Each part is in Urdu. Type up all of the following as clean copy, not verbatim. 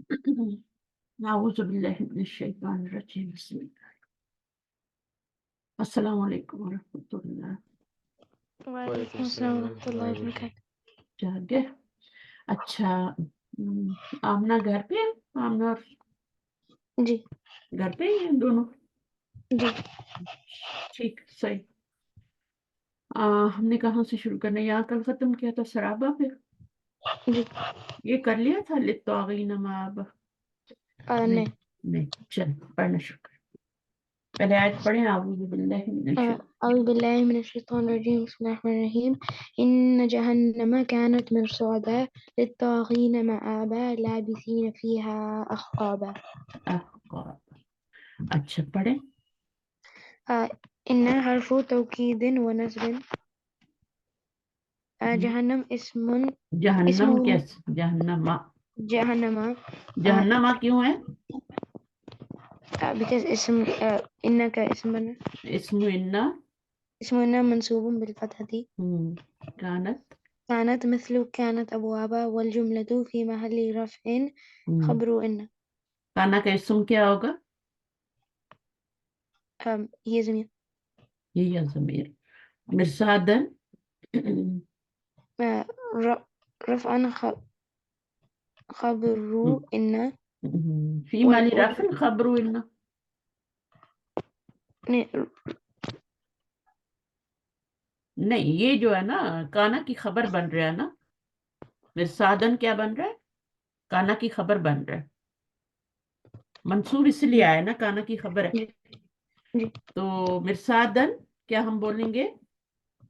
أعوذ بالله من الشيطان الرجيم بسم الله السلام علیکم ورحمۃ اللہ وعلیکم السلام ورحمۃ اللہ وبرکاتہ۔ جاگے اچھا آمنہ گھر پہ ہے؟ آمنہ اور جی گھر پہ ہی ہیں دونوں؟ جی ٹھیک صحیح۔ ہم نے کہاں سے شروع کرنا ہے؟ یہاں کل ختم کیا تھا سرابہ پہ، جی یہ کر لیا تھا للطاغین مآب؟ نہیں نہیں چل پڑھنا شروع کر، پہلے آیت پڑھیں اعوذ باللہ من الشیطان۔ اعوذ باللہ من الشیطان الرجیم بسم اللہ الرحمن الرحیم ان جہنم كانت مرصادا للطاغین مآبا لابثین فیہا احقابا۔ احقاب، اچھا پڑھیں۔ ان حرف توکید و نصب، جہنم اسم جہنم کیسے؟ جہنم جہنم جہنم کیوں ہے؟ because اسم ان کا اسم بنا، اسم ان اسم ان منصوب بالفتحة کانت كانت مثل كانت أبوابا والجملة في محل رفع خبر إن کانا کا اسم کیا ہوگا؟ یہ زمین یہ ضمیر مرصادن رفعا خبر إن فی مالی رفع خبر ان، نہیں یہ جو ہے نا کانا کی خبر بن رہا ہے نا، مرصادن کیا بن رہا ہے؟ کانا کی خبر بن رہا ہے، منصوب اس لیے آیا نا کانا کی خبر ہے، جی تو مرصادن کیا ہم بولیں گے؟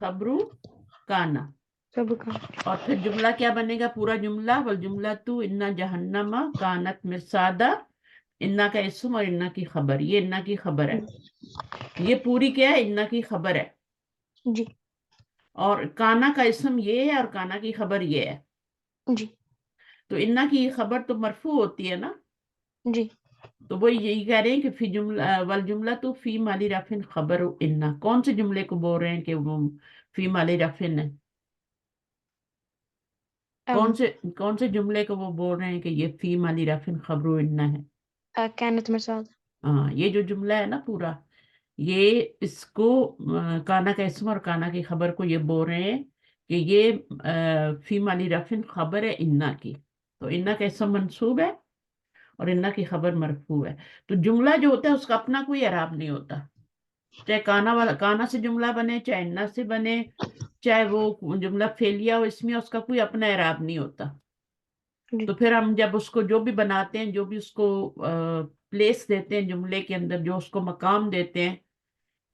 خبرو کانا، سب کا اور پھر جملہ کیا بنے گا؟ پورا جملہ والجملہ تو انا جہنم کانت مرصادا، انا کا اسم اور انا کی خبر، یہ انا کی خبر ہے، یہ پوری کیا ہے؟ انا کی خبر ہے، جی اور کانا کا اسم یہ ہے اور کانا کی خبر یہ ہے، جی تو انا کی خبر تو مرفوع ہوتی ہے نا، جی تو وہ یہی کہہ رہے ہیں کہ فی جملہ والجملہ تو فی مالی رفع خبر انا، کون سے جملے کو بول رہے ہیں کہ وہ فی مالی رفع ہے؟ کون سے جملے کو وہ بول رہے ہیں کہ یہ فی مالی رفع خبر انا ہے؟ كانت مرصاد ہاں یہ جو جملہ ہے نا پورا، یہ اس کو کانا کا اسم اور کانا کی خبر کو یہ بول رہے ہیں کہ یہ فی مالی رفع خبر ہے انا کی، تو انا کا اسم منصوب ہے اور انا کی خبر مرفوع ہے، تو جملہ جو ہوتا ہے اس کا اپنا کوئی اعراب نہیں ہوتا، چاہے کانا سے جملہ بنے، چاہے انا سے بنے، چاہے وہ جملہ فعلیہ ہو اسمیہ، اس کا کوئی اپنا اعراب نہیں ہوتا، جی تو پھر ہم جب اس کو جو بھی بناتے ہیں، جو بھی اس کو پلیس دیتے ہیں جملے کے اندر، جو اس کو مقام دیتے ہیں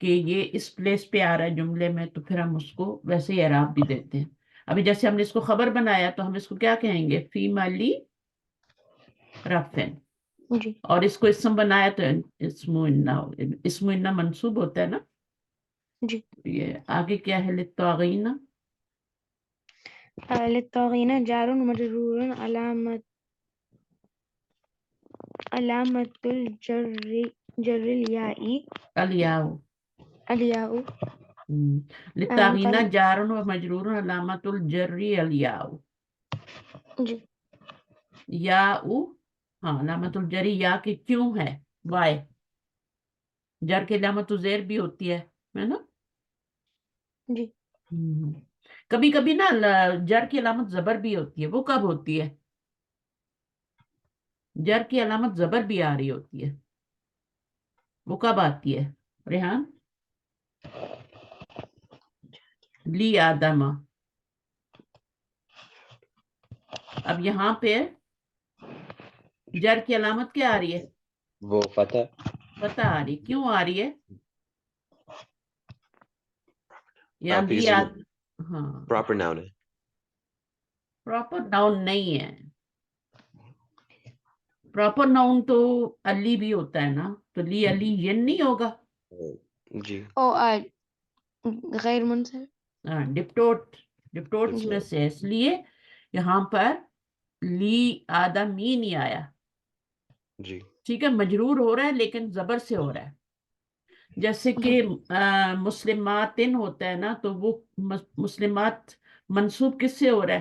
کہ یہ اس پلیس پہ آ رہا ہے جملے میں، تو پھر ہم اس کو ویسے ہی اعراب بھی دیتے ہیں۔ ابھی جیسے ہم نے اس کو خبر بنایا تو ہم اس کو کیا کہیں گے؟ فی مالی رفع، جی اور اس کو اسم بنایا تو اسم انا منصوب ہوتا ہے نا، جی یہ آگے کیا ہے؟ للطاغین للطاغين جار ومجرور علامة جر الياء الیاؤ، الياء للطاغین جار و مجرور علامت الجری الیاؤ، جی یاؤ، ہاں علامت الجری یا کی کیوں ہے؟ وائے، جر کی علامت زیر بھی ہوتی ہے نا، جی کبھی کبھی نا جر کی علامت زبر بھی ہوتی ہے، وہ کب ہوتی ہے؟ جر کی علامت زبر بھی آ رہی ہوتی ہے، وہ کب آتی ہے ریحان؟ لی آدم، اب یہاں پہ جر کی علامت کیا آ رہی ہے؟ وہ فتح فتح آ رہی، کیوں آ رہی ہے؟ یا لی ہاں پراپر ناؤن ہے، پراپر ناؤن نہیں ہے، پراپر ناؤن تو علی بھی ہوتا ہے نا، تو لی علی ین نہیں ہوگا، جی او غیر منصرف ڈپٹوٹس میں سے، اس لیے یہاں پر لی آدمی نہیں آیا، جی ٹھیک ہے، مجرور ہو رہا ہے لیکن زبر سے ہو رہا ہے، جیسے کہ مسلماتن ہوتا ہے نا، تو وہ مسلمات منصوب کس سے ہو رہا ہے؟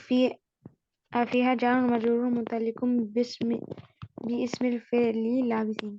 في فيها جار مجرور متعلق باسم الفعل لابسين.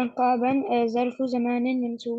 أنقابا ظرف زمان منصوب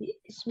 باسم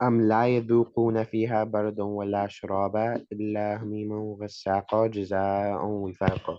أم لا يذوقون فيها برد ولا شرابا إلا هميما وغساقا جزاء وفاقا.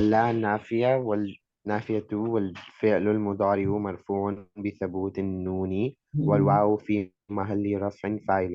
لا نافية والنافية والفعل المضارع مرفوع بثبوت النون والواو في محل رفع فاعل.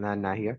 لا ناهية.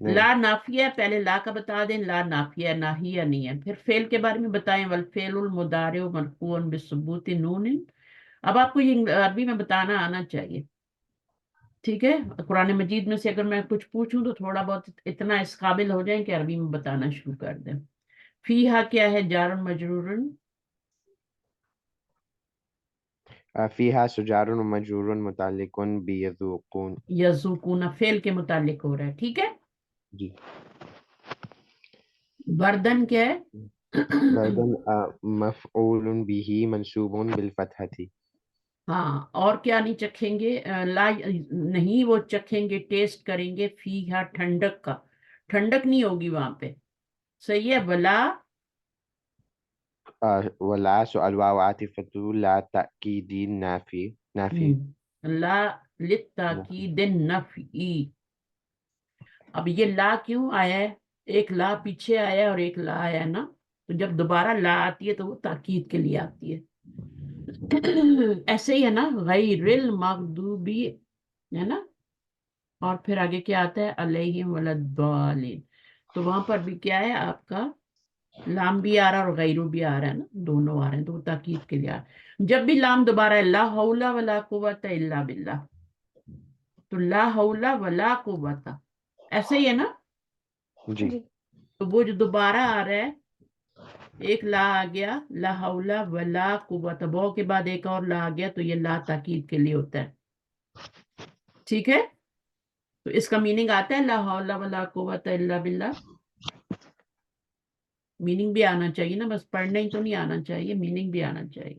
نہیں. لا نافیہ ہے، پہلے لا کا بتا دیں، لا نافیہ ناہیہ نہیں ہے. پھر فعل کے بارے میں بتائیں، والفعل المضارع مرفوع بثبوت نون. اب آپ کو یہ عربی میں بتانا آنا چاہیے، ٹھیک ہے. قرآن مجید میں سے اگر میں کچھ پوچھوں تو تھوڑا بہت اتنا اس قابل ہو جائیں کہ عربی میں بتانا شروع کر دیں. فیہا کیا ہے؟ جار مجرور. فیہا سجار و مجرور متعلق بیذوقون. یذوقون فعل کے متعلق ہو رہا ہے، ٹھیک ہے. جی. بردن کیا ہے؟ بردن مفعول به منصوب بالفتحة. ہاں، اور کیا نہیں چکھیں گے؟ لا نہیں وہ چکھیں گے، ٹیسٹ کریں گے. فیہا ٹھنڈک کا، ٹھنڈک نہیں ہوگی وہاں پہ، صحیح ہے. ولا ولا سؤال واو عاطفة لا تأكيد نافي. لا للتاکید النفی. اب یہ لا کیوں آیا ہے؟ ایک لا پیچھے آیا ہے اور ایک لا آیا ہے نا، تو جب دوبارہ لا آتی ہے تو وہ تاکید کے لیے آتی ہے. ایسے ہی ہے نا، غیر المغضوبی ہے نا، اور پھر آگے کیا آتا ہے؟ علیہم ولضالین. تو وہاں پر بھی کیا ہے آپ کا؟ لام بھی آ رہا ہے اور غیرو بھی آ رہا ہے نا، دونوں آ رہے ہیں، تو وہ تاکید کے لیے آ رہا ہے. جب بھی لام دوبارہ ہے، لا حول ولا قوت الا باللہ، تو لا حول ولا قوت ایسے ہی ہے نا. جی. جی. تو وہ جو دوبارہ آ رہا ہے، ایک لا آ گیا، لا حول ولا قوت، وہ کے بعد ایک اور لا آ گیا، تو یہ لا تاکید کے لیے ہوتا ہے، ٹھیک ہے. تو اس کا میننگ آتا ہے لا حول ولا قوت الا باللہ. میننگ بھی آنا چاہیے نا، بس پڑھنا ہی تو نہیں آنا چاہیے، میننگ بھی آنا چاہیے.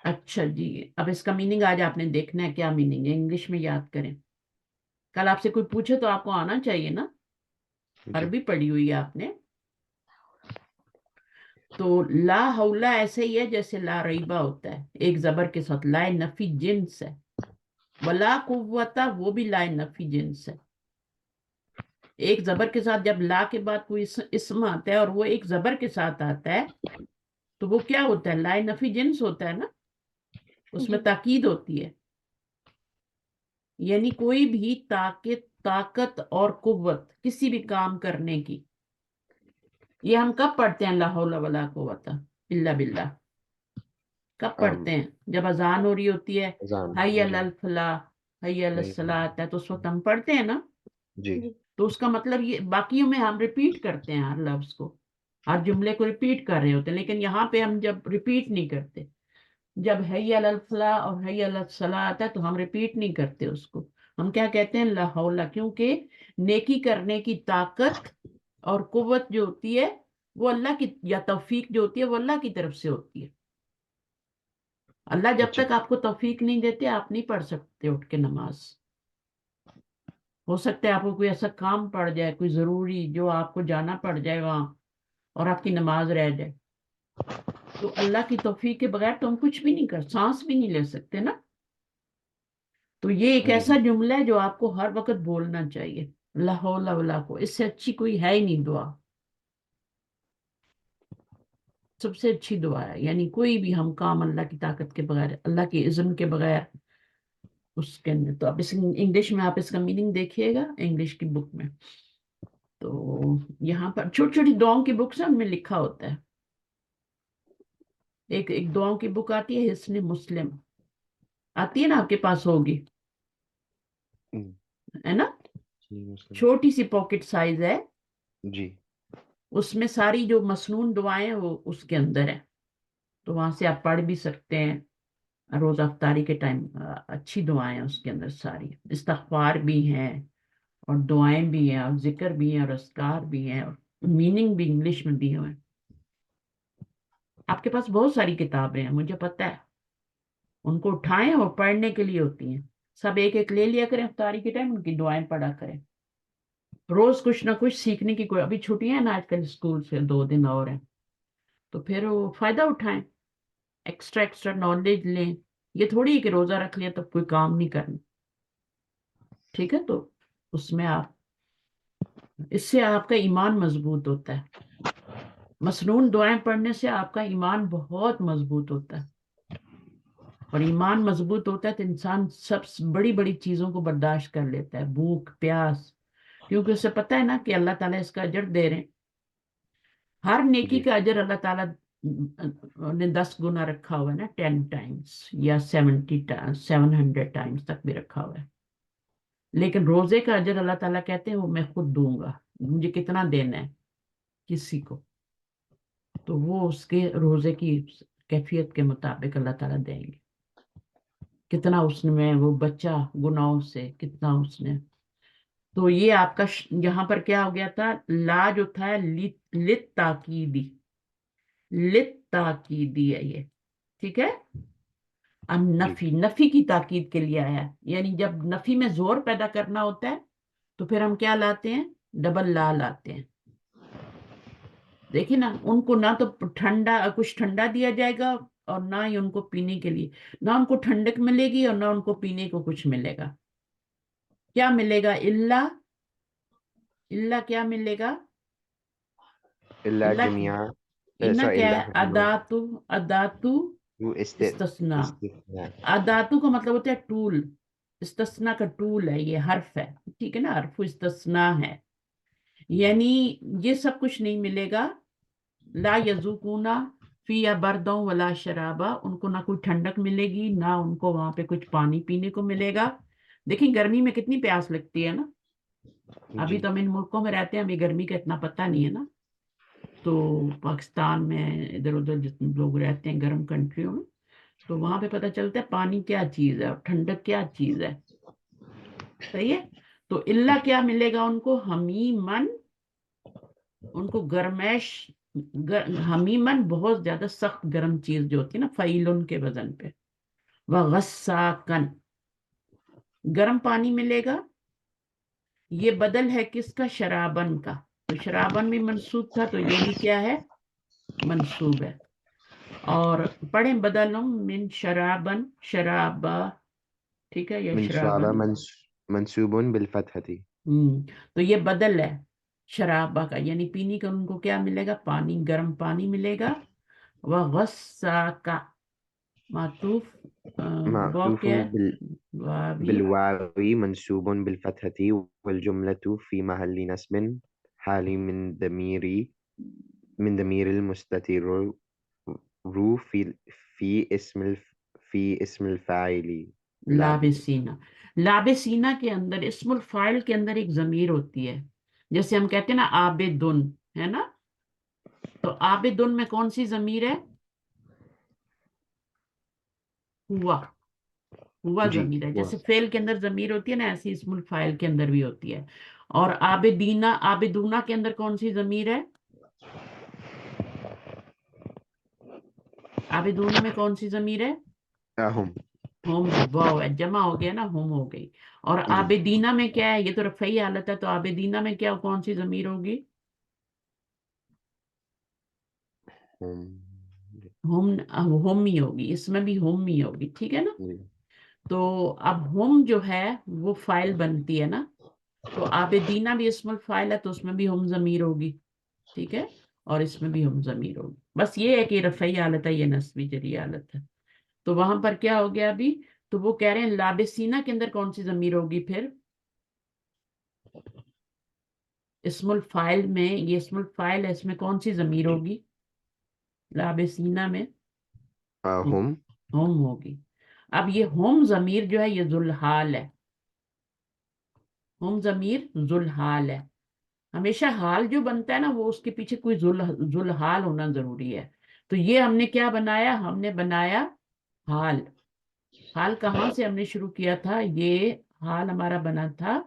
اچھا جی، اب اس کا میننگ آج آپ نے دیکھنا ہے کیا میننگ ہے، انگلش میں یاد کریں. کل آپ سے کوئی پوچھے تو آپ کو آنا چاہیے نا، جی. عربی پڑھی ہوئی ہے آپ نے. تو لا حولا ایسے ہی ہے جیسے لا ریبہ ہوتا ہے، ایک زبر کے ساتھ. لا نفی جنس ہے. ولا قوتا وہ بھی لا نفی جنس ہے. ایک زبر کے ساتھ جب لا کے بعد کوئی اسم آتا ہے اور وہ ایک زبر کے ساتھ آتا ہے تو وہ کیا ہوتا ہے؟ لا نفی جنس ہوتا ہے نا، اس میں جی. تاکید ہوتی ہے. یعنی کوئی بھی طاقت اور قوت کسی بھی کام کرنے کی، یہ ہم کب پڑھتے ہیں لا حول ولا قوت الا باللہ؟ کب پڑھتے ہیں؟ جب اذان ہو رہی ہوتی ہے، اذان. حی علی جی. الفلاح، حی علی الصلاۃ ہے، تو اس وقت ہم پڑھتے ہیں نا. جی. جی. تو اس کا مطلب یہ باقیوں میں ہم ریپیٹ کرتے ہیں ہر لفظ کو، ہر جملے کو ریپیٹ کر رہے ہوتے ہیں، لیکن یہاں پہ ہم جب ریپیٹ نہیں کرتے. جب حی علی الفلاح اور حی علی الصلاۃ آتا ہے تو ہم ریپیٹ نہیں کرتے اس کو، ہم کیا کہتے ہیں؟ لا حول. کیونکہ نیکی کرنے کی طاقت اور قوت جو ہوتی ہے وہ اللہ کی، یا توفیق جو ہوتی ہے وہ اللہ کی طرف سے ہوتی ہے. اللہ جب جی. تک آپ کو توفیق نہیں دیتے آپ نہیں پڑھ سکتے اٹھ کے نماز. ہو سکتا ہے آپ کو کوئی ایسا کام پڑ جائے، کوئی ضروری جو آپ کو جانا پڑ جائے وہاں، اور آپ کی نماز رہ جائے. تو اللہ کی توفیق کے بغیر تو ہم کچھ بھی نہیں کر، سانس بھی نہیں لے سکتے نا. تو یہ ایک جی. ایسا جملہ ہے جو آپ کو ہر وقت بولنا چاہیے، لا حول ولا قوت. اس سے اچھی کوئی ہے ہی نہیں دعا، سب سے اچھی دعا ہے. یعنی کوئی بھی ہم کام اللہ کی طاقت کے بغیر، اللہ کی اذن کے بغیر اس کے اندر. تو اب اس انگلش میں آپ اس کا میننگ دیکھیے گا انگلش کی بک میں. تو یہاں پر چھوٹی چھوٹی دعاؤں کی بکس ہیں، ان میں لکھا ہوتا ہے. ایک دعاؤں کی بک آتی ہے حسن مسلم، آتی ہے نا، آپ کے پاس ہوگی، ہے نا. چھوٹی سی پاکٹ سائز ہے، جی. اس میں ساری جو مسنون دعائیں وہ اس کے اندر ہے. تو وہاں سے آپ پڑھ بھی سکتے ہیں روز افطاری کے ٹائم. اچھی دعائیں ہیں اس کے اندر ساری، استغفار بھی ہیں اور دعائیں بھی ہیں اور ذکر بھی ہیں اور اذکار بھی ہیں اور میننگ بھی انگلش میں دیے ہوئے ہیں. آپ کے پاس بہت ساری کتابیں ہیں مجھے پتہ ہے، ان کو اٹھائیں اور پڑھنے کے لیے ہوتی ہیں. سب ایک ایک لے لیا کریں افطاری کے ٹائم، ان کی دعائیں پڑھا کریں. روز کچھ نہ کچھ سیکھنے کی کوئی، ابھی چھٹیاں ہیں نا آج کل اسکول سے 2 دن اور ہیں، تو پھر وہ فائدہ اٹھائیں، ایکسٹرا نالج لیں. یہ تھوڑی ہے کہ روزہ رکھ لیا تب کوئی کام نہیں کرنا، ٹھیک ہے. تو اس میں آپ، اس سے آپ کا ایمان مضبوط ہوتا ہے. مسنون دعائیں پڑھنے سے آپ کا ایمان بہت مضبوط ہوتا ہے. اور ایمان مضبوط ہوتا ہے تو انسان سب بڑی بڑی چیزوں کو برداشت کر لیتا ہے، بھوک پیاس، کیونکہ اسے پتا ہے نا کہ اللہ تعالیٰ اس کا اجر دے رہے ہیں. ہر نیکی جی کا اجر اللہ تعالیٰ نے 10 گنا رکھا ہوا ہے نا، 10 ٹائمز یا 700 ٹائمز تک بھی رکھا ہوا ہے. لیکن روزے کا اجر اللہ تعالیٰ کہتے ہیں وہ میں خود دوں گا، مجھے کتنا دینا ہے کسی کو، تو وہ اس کے روزے کی کیفیت کے مطابق اللہ تعالیٰ دیں گے. کتنا اس میں وہ بچہ گناہوں سے، کتنا اس نے. تو یہ آپ کا یہاں پر کیا ہو گیا تھا، لا جو تھا لت تاکیدی، لت تاکیدی ہے یہ، ٹھیک ہے. اب جی نفی کی تاکید کے لیے آیا ہے، یعنی جب نفی میں زور پیدا کرنا ہوتا ہے تو پھر ہم کیا لاتے ہیں، ڈبل لا لاتے ہیں. دیکھیں نا، ان کو نہ تو کچھ ٹھنڈا دیا جائے گا اور نہ ہی ان کو پینے کے لیے، نہ ان کو ٹھنڈک ملے گی اور نہ ان کو پینے کو کچھ ملے گا. کیا ملے گا، اللہ کیا ملے گا، اللہ اللہ کی، جميع انہ سورry کیا ہے، اللہ هم اداتو استثناء. استثناء اداتو کا مطلب ہوتا ہے ٹول، استثناء کا ٹول ہے، یہ حرف ہے، ٹھیک ہے نا، حرف استثناء ہے. یعنی یہ سب کچھ نہیں ملے گا. لا یذوقون فیہا بردا ولا شرابا، ان کو نہ کوئی ٹھنڈک ملے گی نہ ان کو وہاں پہ کچھ پانی پینے کو ملے گا. دیکھیں گرمی میں کتنی پیاس لگتی ہے نا. ابھی جی تو ہم ان ملکوں میں رہتے ہیں، ہمیں گرمی کا اتنا پتہ نہیں ہے نا. تو پاکستان میں ادھر ادھر جتنے لوگ رہتے ہیں گرم کنٹریوں میں، تو وہاں پہ پتہ چلتا ہے پانی کیا چیز ہے اور ٹھنڈک کیا چیز ہے. صحیح ہے. تو اللہ کیا ملے گا ان کو، حمیمن، ان کو گرمائش. حمیمن بہت زیادہ سخت گرم چیز جو ہوتی ہے نا، فعیلن کے وزن پہ. وغساکن، گرم پانی ملے گا. یہ بدل ہے کس کا، شرابن کا. تو شرابن بھی منصوب تھا تو یہ بھی کیا ہے، منصوب ہے. اور پڑھیں بدلم من شرابن، شرابا، ٹھیک ہے، یا من شرابة شرابن. منسوب بالفتحة. تو یہ بدل ہے شرابہ کا، یعنی پینے کا ان کو کیا ملے گا، پانی، گرم پانی ملے گا. وغساکا، معطوف واو معطوف کیا ہے، واوی. بالواو منسوب بالفتحة والجملة في محل نصب حال من ضمير المستتر رو في اسم الفاعل لابس. لابسینا، لابسینا کے اندر اسم الفاعل کے اندر ایک ضمیر ہوتی ہے، جیسے ہم کہتے ہیں نا عابدن، ہے نا. تو عابدن میں کون سی ضمیر ہے، ہوا، ہوا جی ضمیر ہے. وہ جیسے فعل کے اندر ضمیر ہوتی ہے نا، ایسی اسم الفاعل کے اندر بھی ہوتی ہے. اور عابدینا، عابدونا کے اندر کون سی ضمیر ہے، عابدونا میں کون سی ضمیر ہے، هم. ہوم ہے، واو ہے، جمع ہو گیا نا، ہوم ہو گئی. اور جی عابدینہ میں کیا ہے، یہ تو رفعی حالت ہے، تو عابدینہ میں کیا، کون سی ضمیر ہوگی، هم. ہوم، ہوم ہی ہوگی، اس میں بھی ہوم ہی ہوگی، ٹھیک ہے نا. جی تو اب ہوم جو ہے وہ فائل بنتی ہے نا، تو عابدینہ بھی اسم الفائل ہے تو اس میں بھی ہم ضمیر ہوگی، ٹھیک ہے، اور اس میں بھی ہم ضمیر ہوگی. بس یہ ہے کہ رفعی حالت ہے، یہ نصبی جری حالت ہے. تو وہاں پر کیا ہو گیا ابھی، تو وہ کہہ رہے ہیں لابسینہ کے اندر کون سی ضمیر ہوگی پھر، اسم الفائل میں، یہ اسم الفائل ہے، اس میں کون سی ضمیر ہوگی، لابسینہ میں هم. ہوم ہوگی. اب یہ ہوم ضمیر جو ہے یہ ذوالحال ہے، ہوم ضمیر ذوالحال ہے. ہمیشہ حال جو بنتا ہے نا وہ اس کے پیچھے کوئی ذوالحال ہونا ضروری ہے. تو یہ ہم نے کیا بنایا، ہم نے بنایا حال. حال کہاں سے ہم نے شروع کیا تھا، یہ حال ہمارا بنا تھا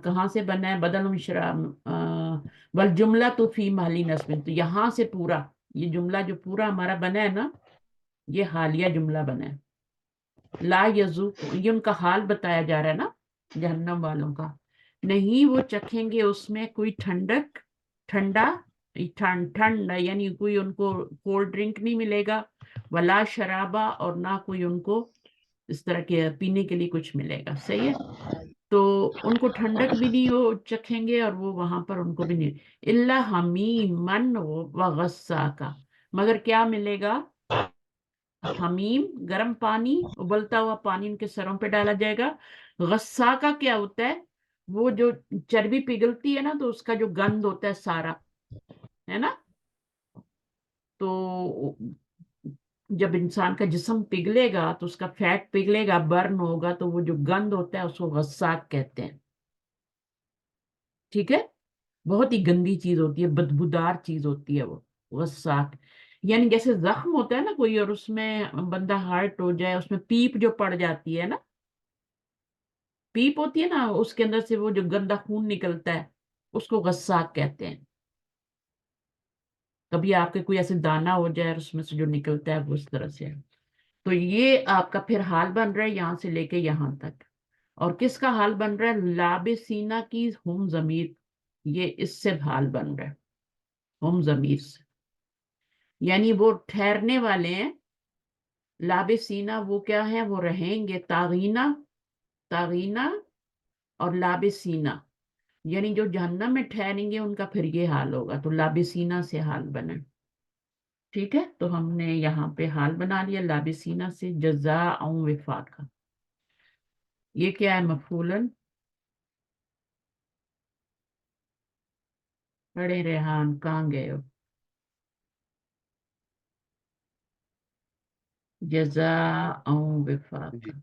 کہاں سے بنا ہے، بدل والجملہ تو فی محل نصب. تو یہاں سے پورا یہ جملہ جو پورا ہمارا بنا ہے نا، یہ حالیہ جملہ بنا ہے. لا یذوق، یہ ان کا حال بتایا جا رہا ہے نا جہنم والوں کا. نہیں وہ چکھیں گے اس میں کوئی ٹھنڈک، ٹھنڈا، ٹھنڈ یعنی کوئی ان کو کولڈ ڈرنک نہیں ملے گا، ولا شرابہ، اور نہ کوئی ان کو اس طرح کے پینے کے لیے کچھ ملے گا. صحیح ہے. تو ان کو ٹھنڈک بھی نہیں وہ چکھیں گے اور وہ وہاں پر ان کو بھی نہیں، الا حمیمن وغساکا، مگر کیا ملے گا، حمیم گرم پانی، ابلتا ہوا پانی ان کے سروں پہ ڈالا جائے گا۔ غصہ کا کیا ہوتا ہے؟ وہ جو چربی پگھلتی ہے نا تو اس کا جو گند ہوتا ہے سارا، ہے نا، تو جب انسان کا جسم پگھلے گا تو اس کا فیٹ پگھلے گا، برن ہوگا، تو وہ جو گند ہوتا ہے اس کو غصاک کہتے ہیں۔ ٹھیک ہے، بہت ہی گندی چیز ہوتی ہے، بدبودار چیز ہوتی ہے وہ غصاک۔ یعنی جیسے زخم ہوتا ہے نا کوئی اور اس میں بندہ ہارٹ ہو جائے، اس میں پیپ جو پڑ جاتی ہے نا، پیپ ہوتی ہے نا، اس کے اندر سے وہ جو گندا خون نکلتا ہے اس کو غصاک کہتے ہیں۔ کبھی آپ کے کوئی ایسے دانہ ہو جائے اور اس میں سے جو نکلتا ہے وہ اس طرح سے ہے۔ تو یہ آپ کا پھر حال بن رہا ہے یہاں سے لے کے یہاں تک۔ اور کس کا حال بن رہا ہے؟ لابسینہ کی ہم ضمیر، یہ اس سے حال بن رہا ہے، ہم ضمیر سے، یعنی وہ ٹھہرنے والے ہیں۔ لابسینہ وہ کیا ہے؟ وہ رہیں گے، تاغینہ، تاغینہ اور لابسینہ، یعنی جو جہنم میں ٹھہریں گے ان کا پھر یہ حال ہوگا، تو لابسینہ سے حال بنے۔ ٹھیک ہے، تو ہم نے یہاں پہ حال بنا لیا لابسینہ سے، جزاء وفاقا۔ یہ کیا ہے؟ مفعولن، پڑھے ریحان کہاں گئے ہو؟ جزاء جی وفاقا،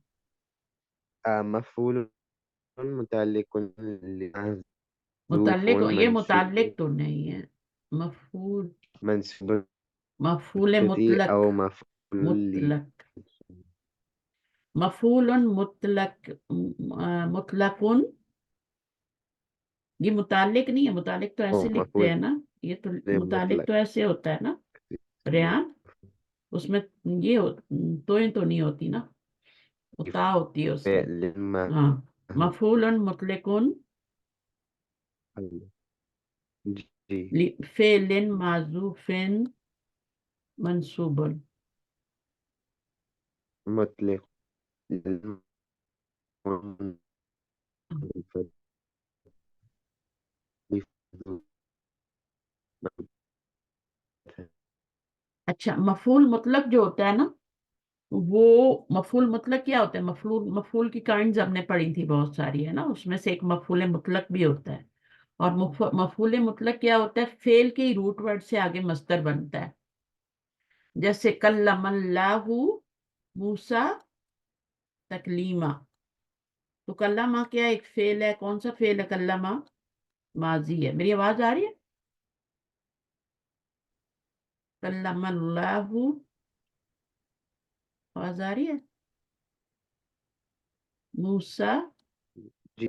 مفعول متعلق محذوف متعلق، یہ منصوب متعلق تو نہیں ہے، مفعول، منصوب مفعول او مطلق، مفعول مطلق، مفعول مطلق، مطلق، یہ متعلق نہیں ہے، متعلق تو او ایسے لکھتے مفعول ہیں نا، یہ تو متعلق مطلق تو ایسے ہوتا ہے نا ریان، اس میں یہ تو نہیں ہوتی نا، وہ تا ہوتی ہے اس میں۔ فعل ہاں، محذوف مفعول مطلق جی فعل معذوف منصوب، مطلق اچھا مفعول مطلق جو ہوتا ہے نا، وہ مفعول مطلق کیا ہوتا ہے؟ مفعول کی کائنڈز ہم نے پڑھی تھی بہت ساری، ہے نا، اس میں سے ایک مفعول مطلق بھی ہوتا ہے۔ اور مفعول مطلق کیا ہوتا ہے؟ فعل کے روٹ ورڈ سے آگے مصدر بنتا ہے، جیسے کلم اللہ موسیٰ تکلیما، تو کلمہ کیا ایک فعل ہے، کون سا فعل ہے؟ کلمہ ماضی ہے۔ میری آواز آ رہی ہے؟ کلم اللہ، آواز آ رہی ہے؟ موسیٰ جی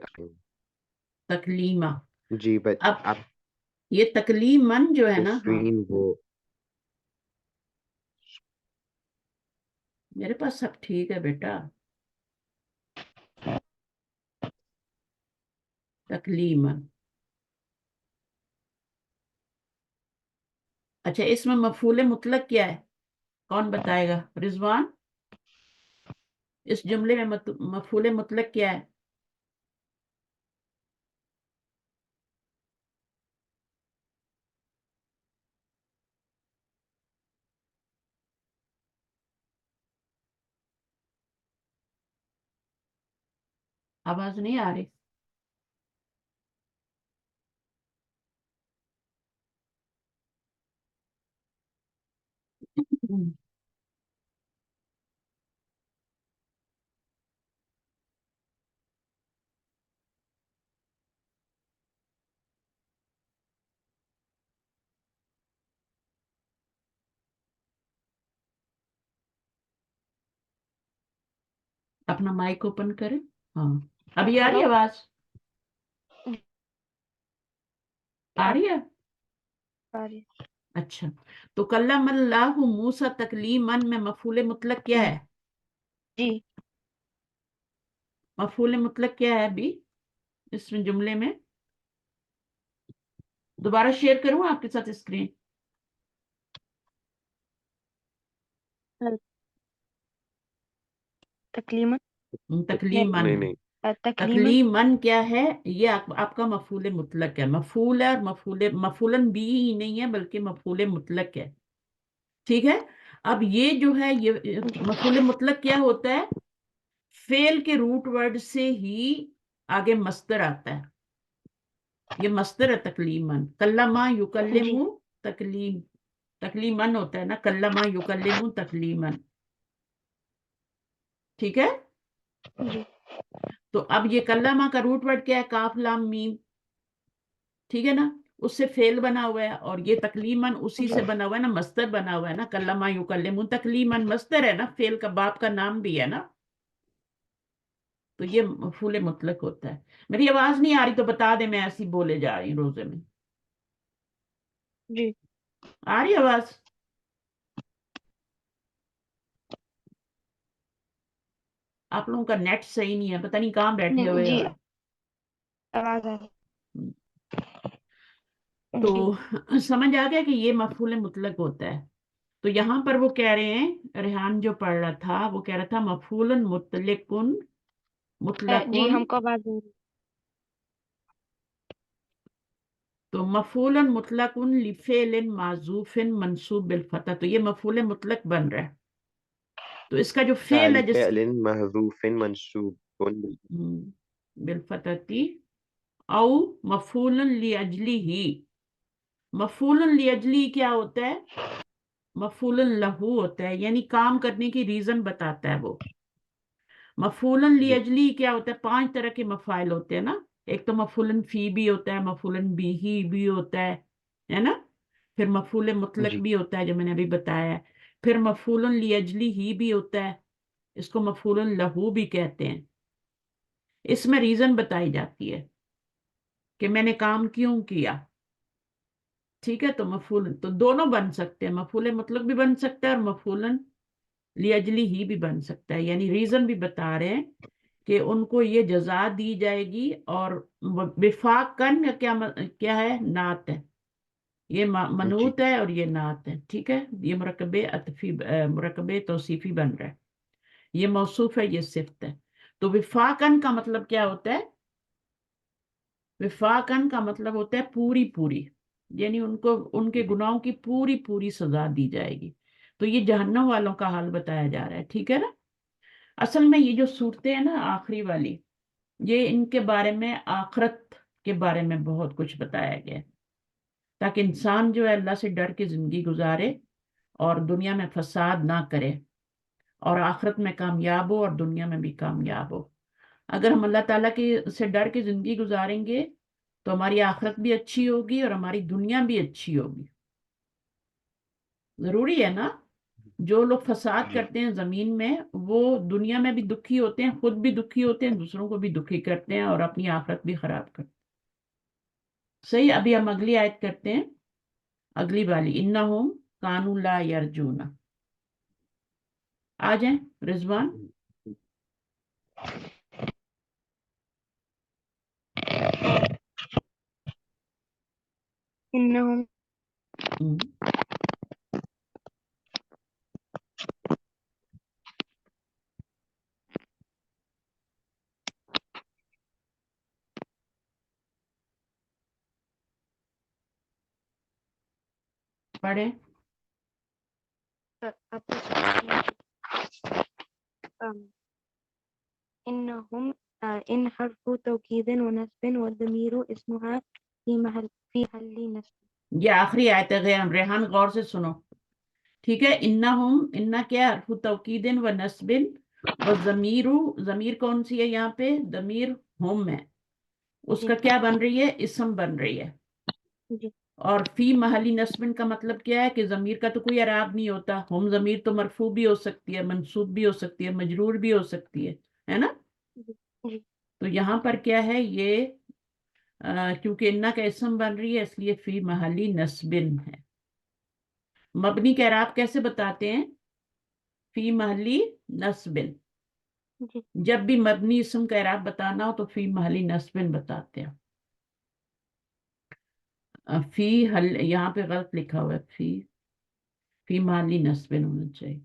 تکلیما۔ جی بٹ اب آپ یہ تکلیمن جو ہے کے نا، ہاں اسکرین وہ میرے پاس سب ٹھیک ہے بیٹا، تکلیمن۔ اچھا اس میں مفعول مطلق کیا ہے؟ کون بتائے گا؟ رضوان، اس جملے میں مفعول مطلق کیا ہے؟ آواز نہیں آ رہی؟ اپنا مائک اوپن کریں، ہاں ابھی آ رہی ہے آواز؟ آ رہی ہے؟ ساری اچھا، تو کلم اللہ موسیٰ تکلیمن میں مفعول مطلق کیا ہے؟ جی مفعول مطلق کیا ہے ابھی اس جملے میں؟ دوبارہ شیئر کروں آپ کے ساتھ اسکرین؟ تکلیمن تکلیمن نہیں ہے، نہیں تکلیمن تکلیمن کیا ہے؟ یہ آپ کا مفعول مطلق ہے، مفعول ہے، اور مفعولن بھی ہی نہیں ہے بلکہ مفعول مطلق ہے۔ ٹھیک ہے، اب یہ جو ہے یہ مفعول مطلق کیا ہوتا ہے؟ فعل کے روٹ ورڈ سے ہی آگے مصدر آتا ہے. یہ مصدر ہے تکلیمن. کلمہ یکلم جی تکلیم، تکلیمن ہوتا ہے نا، کلمہ یکلم تکلیمن. ٹھیک ہے. جی تو اب یہ کلمہ کا روٹ ورڈ کیا ہے؟ کاف لام میم. ٹھیک ہے نا، اس سے فعل بنا ہوا ہے، اور یہ تکلیمن اسی جی سے بنا ہوا ہے نا، مصدر بنا ہوا ہے نا. کلمہ یکلم تکلیمن مصدر ہے نا، فعل کا باپ کا نام بھی ہے نا. تو یہ مفعول مطلق ہوتا ہے. میری آواز نہیں آ رہی تو بتا دیں، میں ایسی بولے جا رہی ہوں روزے میں. جی آ رہی آواز؟ آپ لوگوں کا نیٹ صحیح نہیں ہے، پتہ نہیں کہاں بیٹھے ہوئے جی ہو. آواز آ رہی تو جی سمجھ آ گیا کہ یہ مفعول مطلق ہوتا ہے. تو یہاں پر وہ کہہ رہے ہیں، ریحان جو پڑھ رہا تھا وہ کہہ رہا تھا مفعول مطلق مطلق. جی ہم کو آواز آ رہی تو مفعول مطلق لفعل معذوف منصوب بالفتح، تو یہ مفعول مطلق بن رہا ہے. تو اس کا جو فعل ہے جس لفعل محذوف منصوب بالفتحتی او مفعول لاجلی ہی. مفعول لاجلی کیا ہوتا ہے؟ مفعول لہو ہوتا ہے، یعنی کام کرنے کی ریزن بتاتا ہے وہ. مفعول جی لاجلی کیا ہوتا ہے؟ 5 طرح کے مفاعل ہوتے ہیں نا. ایک تو مفعول فی بھی ہوتا ہے، مفعول بیہی بھی ہوتا ہے نا. پھر مفعول مطلق جی بھی ہوتا ہے جو میں نے ابھی بتایا ہے. پھر مفعول لاجلی ہی بھی ہوتا ہے، اس کو مفعول لہو بھی کہتے ہیں. اس میں ریزن بتائی جاتی ہے کہ میں نے کام کیوں کیا. ٹھیک ہے. تو مفعول تو دونوں بن سکتے ہیں، مفعول مطلق بھی بن سکتا ہے اور مفعول لاجلی ہی بھی بن سکتا ہے. یعنی ریزن بھی بتا رہے ہیں کہ ان کو یہ جزا دی جائے گی. اور وفاقن کیا ہے؟ نعت ہے. یہ جی منعوت ہے اور یہ نعت ہے. ٹھیک ہے. یہ مرکب عطفی مرکب توصیفی بن رہا ہے. یہ موصوف ہے، یہ صفت ہے. تو وفاقن کا مطلب کیا ہوتا ہے؟ وفاقن کا مطلب ہوتا ہے پوری پوری، یعنی ان کو ان کے جی گناہوں کی پوری پوری سزا دی جائے گی. تو یہ جہنم والوں کا حال بتایا جا رہا ہے. ٹھیک ہے نا. اصل میں یہ جو صورتیں ہیں نا آخری والی، یہ ان کے بارے میں آخرت کے بارے میں بہت کچھ بتایا گیا ہے، تاکہ انسان جو ہے اللہ سے ڈر کے زندگی گزارے اور دنیا میں فساد نہ کرے، اور آخرت میں کامیاب ہو اور دنیا میں بھی کامیاب ہو. اگر ہم اللہ تعالیٰ کی سے ڈر کے زندگی گزاریں گے تو ہماری آخرت بھی اچھی ہوگی اور ہماری دنیا بھی اچھی ہوگی. ضروری ہے نا. جو لوگ فساد جی کرتے ہیں زمین میں، وہ دنیا میں بھی دکھی ہوتے ہیں، خود بھی دکھی ہوتے ہیں، دوسروں کو بھی دکھی کرتے ہیں اور اپنی آخرت بھی خراب کرتے ہیں. صحیح. ابھی ہم اگلی آیت کرتے ہیں، اگلی والی. انہم کانوا لا یرجون. آ جائیں رضوان. انہم ہم، پڑھیں. إنهم إن حرف توكيد ونسب والضمير اسمها في محل نسب. یہ آخری آیت ہے. ریحان غور سے سنو. ٹھیک ہے. انہم، انہ کیا؟ حرف توکید و نسب و ضمیر. ضمیر کون سی ہے یہاں پہ؟ ضمیر ہم ہے. اس جی کا کیا بن رہی ہے؟ اسم بن رہی ہے. جی اور فی محلی نصب کا مطلب کیا ہے؟ کہ ضمیر کا تو کوئی اعراب نہیں ہوتا. ہم ضمیر تو مرفوع بھی ہو سکتی ہے، منصوب بھی ہو سکتی ہے، مجرور بھی ہو سکتی ہے نا. جی جی تو یہاں پر کیا ہے؟ یہ کیونکہ انہ کا اسم بن رہی ہے اس لیے فی محلی نصب ہے. مبنی کا اعراب کیسے بتاتے ہیں؟ فی محلی نصب. جی جب بھی مبنی اسم کا اعراب بتانا ہو تو فی محلی نصب بتاتے ہیں. فی حل یہاں پہ غلط لکھا ہوا ہے، فی محلی نصب ہونا چاہیے.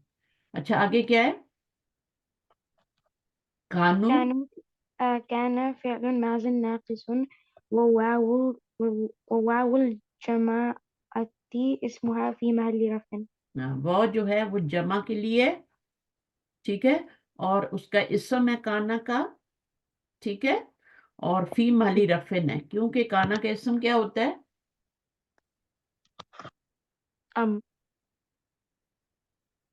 اچھا آگے کیا ہے؟ کانو. كان فعل ماض ناقص وواو الجماعة اسمها في محل رفع. وہ جو ہے وہ جمع کے لیے، ٹھیک ہے، اور اس کا اسم ہے کانا کا، ٹھیک ہے، اور فی محلی رفع ہے، کیونکہ کانا کا اسم کیا ہوتا ہے؟ ام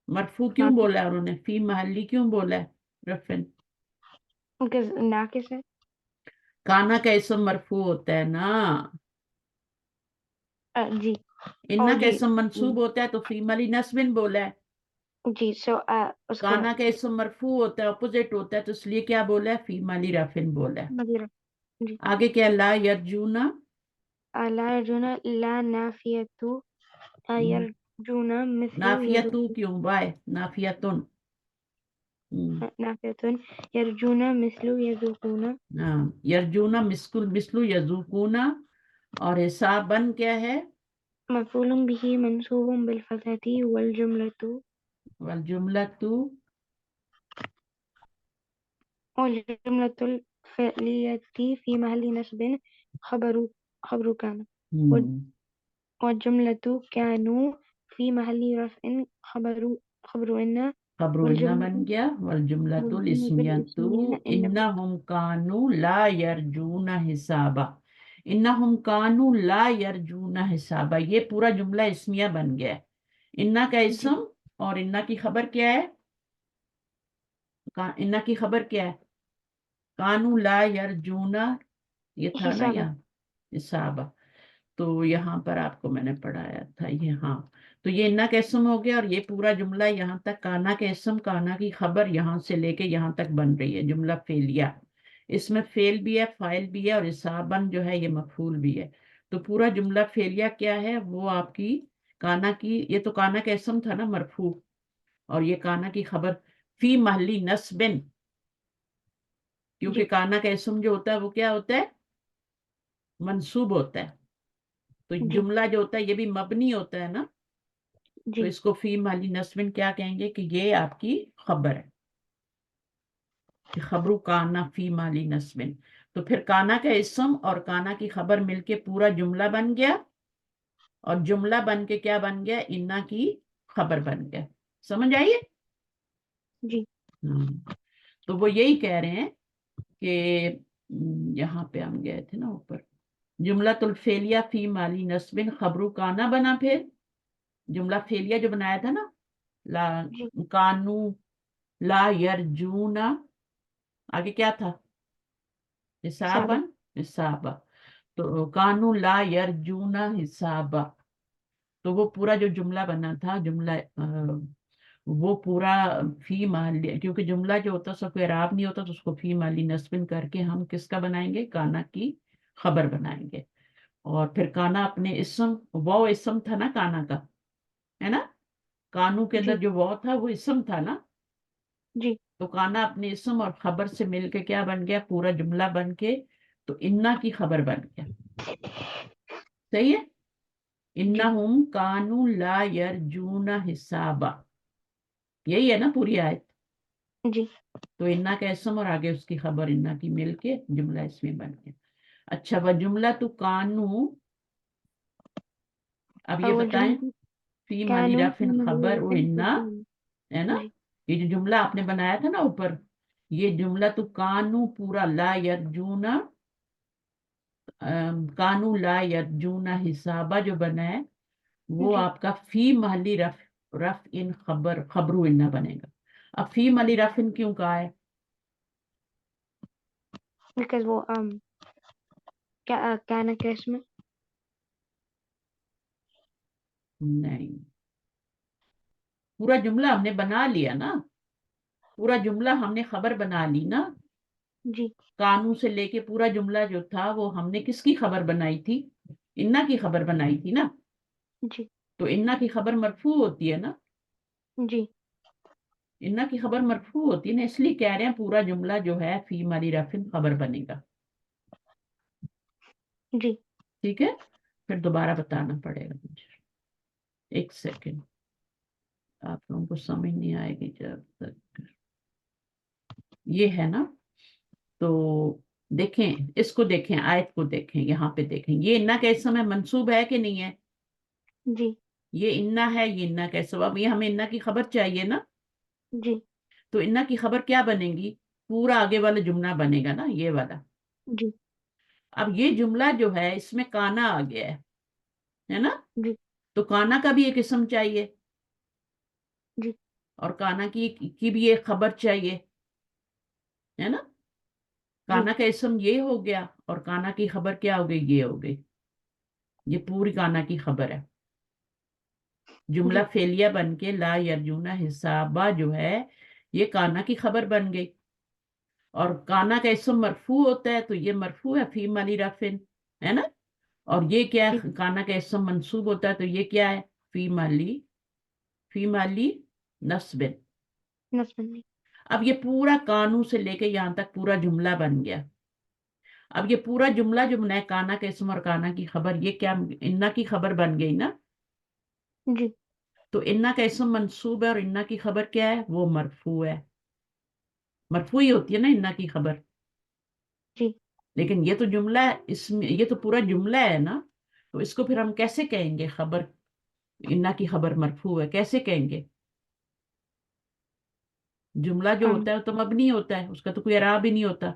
مرفوع کیوں بولا ہے انہوں نے؟ فی محلی کیوں بولا ہے رفع؟ ناقص ہے. کانا کا اسم مرفوع ہوتا ہے نا، جی انا کا جی اسم منصوب ہوتا ہے تو فی محلی نصب بولا ہے، جی سو اس کو کانا کا اسم مرفوع ہوتا ہے، اپوزٹ ہوتا ہے، تو اس لیے کیا بولا ہے؟ فی محلی رفع بولا ہے۔ مدیرہ. جی آگے کیا؟ لا یرجونا، لا يرجون لا نافیت يرجون مثل نافیتو يذوقون کیوں بائے؟ نافیتن، نافیت يرجون مثل يذوقون یرجونا مثلو یذوقونا، اور حسابن کیا ہے؟ مفعول به منصوب بالفتحة والجملۃ والجملة الفعلية في محل نصب خبر كان والجملة كانوا في محل رفع خبر إن خبر انا بن والجملة گیا، والجملۃ الاسمیۃ الاسمية إنما. انہم کانوا لا یرجون حسابا، انہم کانوا لا یرجون حسابا، یہ پورا جملہ اسمیہ بن گیا ہے۔ انا کا جی اسم اور انا کی خبر کیا ہے؟ انا کی خبر کیا ہے؟ کانوا لا یرجون، یہ تھا نا حسابا. یہاں حسابا، تو یہاں پر آپ کو میں نے پڑھایا تھا یہ، ہاں، تو یہ انا کا اسم ہو گیا، اور یہ پورا جملہ یہاں تک کانا کا اسم کانا کی خبر یہاں سے لے کے یہاں تک بن رہی ہے، جملہ فعلیہ، اس میں فعل بھی ہے، فاعل بھی ہے، اور حسابن جو ہے یہ مفعول بھی ہے۔ تو پورا جملہ فعلیہ کیا ہے؟ وہ آپ کی کانا کی، یہ تو کانا کا اسم تھا نا مرفوع، اور یہ کانا کی خبر فی محلی نصبن، کیونکہ جی کانا کا اسم جو ہوتا ہے وہ کیا ہوتا ہے؟ منصوب ہوتا ہے، تو جی جملہ جو ہوتا ہے یہ بھی مبنی ہوتا ہے نا، تو جی اس کو فی محلی نصب کیا کہیں گے کہ یہ آپ کی خبر ہے، کہ خبرو کانا فی محلی نصب، تو پھر کانا کا اسم اور کانا کی خبر مل کے پورا جملہ بن گیا، اور جملہ بن کے کیا بن گیا؟ انا کی خبر بن گیا۔ سمجھ آئیے؟ جی تو وہ یہی کہہ رہے ہیں کہ یہاں پہ ہم گئے تھے نا اوپر، جملۃ الفعلیہ فی محلی نصب خبرو کانا بنا، پھر جملہ فعلیہ جو بنایا تھا نا، لا جی کانو لا یرجون، آگے کیا تھا؟ حسابا. حسابن، حسابا، تو کانو لا یرجون حسابا، تو وہ پورا جو جملہ بنا تھا، جملہ وہ پورا فی محلی، کیونکہ جملہ جو ہوتا ہے اس کا کوئی اعراب نہیں ہوتا، تو اس کو فی محلی نصب کر کے ہم کس کا بنائیں گے؟ کانا کی خبر بنائیں گے، اور پھر کانا اپنے اسم، وہ اسم تھا نا کانا کا، ہے نا، کانو کے جی اندر جو وہ تھا وہ اسم تھا نا، جی تو کانا اپنے اسم اور خبر سے مل کے کیا بن گیا؟ پورا جملہ بن کے تو انا کی خبر بن گیا، صحیح ہے؟ جی انہم کانوا لا یرجون حسابا، یہی ہے نا پوری آیت، جی تو انا کا اسم اور آگے اس کی خبر انا کی مل کے جملہ اس میں بن گیا۔ اچھا، وہ جملہ تو کانو، اب یہ بتائیں، والجملة فی محلی كانوا في رفع محل خبر و رفع انا، خبر. ہے نا، جی یہ جو جملہ آپ نے بنایا تھا نا اوپر، یہ جملہ تو کانو پورا لا یرجون، کانو لا یرجون حسابہ جو بنا ہے وہ جی آپ کا فی محلی رفع ان خبرو انا بنے گا۔ اب فی محلی رفع کیوں کہا ہے؟ because وہ كان كاسم. نہیں، پورا جملہ ہم نے بنا لیا نا، پورا جملہ ہم نے خبر بنا لی نا، جی کانو سے لے کے پورا جملہ جو تھا وہ ہم نے کس کی خبر بنائی تھی؟ انا کی خبر بنائی تھی نا، جی تو انا کی خبر مرفوع ہوتی ہے نا، جی انا کی خبر مرفوع ہوتی ہے نا، اس لیے کہہ رہے ہیں پورا جملہ جو ہے فی محلی رفع خبر بنے گا، جی ٹھیک ہے؟ پھر دوبارہ بتانا پڑے گا مجھے، ایک سیکنڈ، آپ لوگوں کو سمجھ نہیں آئے گی جب تک یہ ہے نا، تو دیکھیں اس کو، دیکھیں آیت کو، دیکھیں یہاں پہ، دیکھیں یہ انا کا اسم ہے، منصوب ہے کہ نہیں ہے؟ جی یہ انا ہے، یہ انا کا اسم. اب یہ ہمیں انا کی خبر چاہیے نا، جی تو انا کی خبر کیا بنے گی؟ پورا آگے والا جملہ بنے گا نا، یہ والا. جی اب یہ جملہ جو ہے اس میں کانا آ گیا ہے نا، جی تو کانا کا بھی ایک اسم چاہیے، جی اور کانا کی بھی ایک خبر چاہیے، ہے نا. جی کانا کا اسم یہ ہو گیا، اور کانا کی خبر کیا ہو گئی؟ یہ ہو گئی. یہ پوری کانا کی خبر ہے. جملہ جی فعلیہ بن کے لا یرجونا حسابا جو ہے یہ کانا کی خبر بن گئی. اور کانا کا اسم مرفوع ہوتا ہے، تو یہ مرفوع ہے فی مالی رفن، ہے نا. اور یہ کیا جی ہے؟ کانا کا اسم منصوب ہوتا ہے، تو یہ کیا ہے؟ فی مالی نصب. نصب نہیں. اب یہ پورا کانو سے لے کے یہاں تک پورا جملہ بن گیا. اب یہ پورا جملہ جو بنا ہے کانا کا اسم اور کانا کی خبر، یہ کیا انا کی خبر بن گئی نا. جی تو انا کا اسم منصوب ہے، اور انا کی خبر کیا ہے؟ وہ مرفوع ہے. مرفوع ہی ہوتی ہے نا انا کی خبر. جی لیکن یہ تو جملہ ہے، اس میں یہ تو پورا جملہ ہے نا، تو اس کو پھر ہم کیسے کہیں گے خبر؟ انا کی خبر مرفوع ہے کیسے کہیں گے؟ جملہ جو آم ہوتا ہے تو مبنی ہوتا ہے، اس کا تو کوئی اعراب ہی نہیں ہوتا.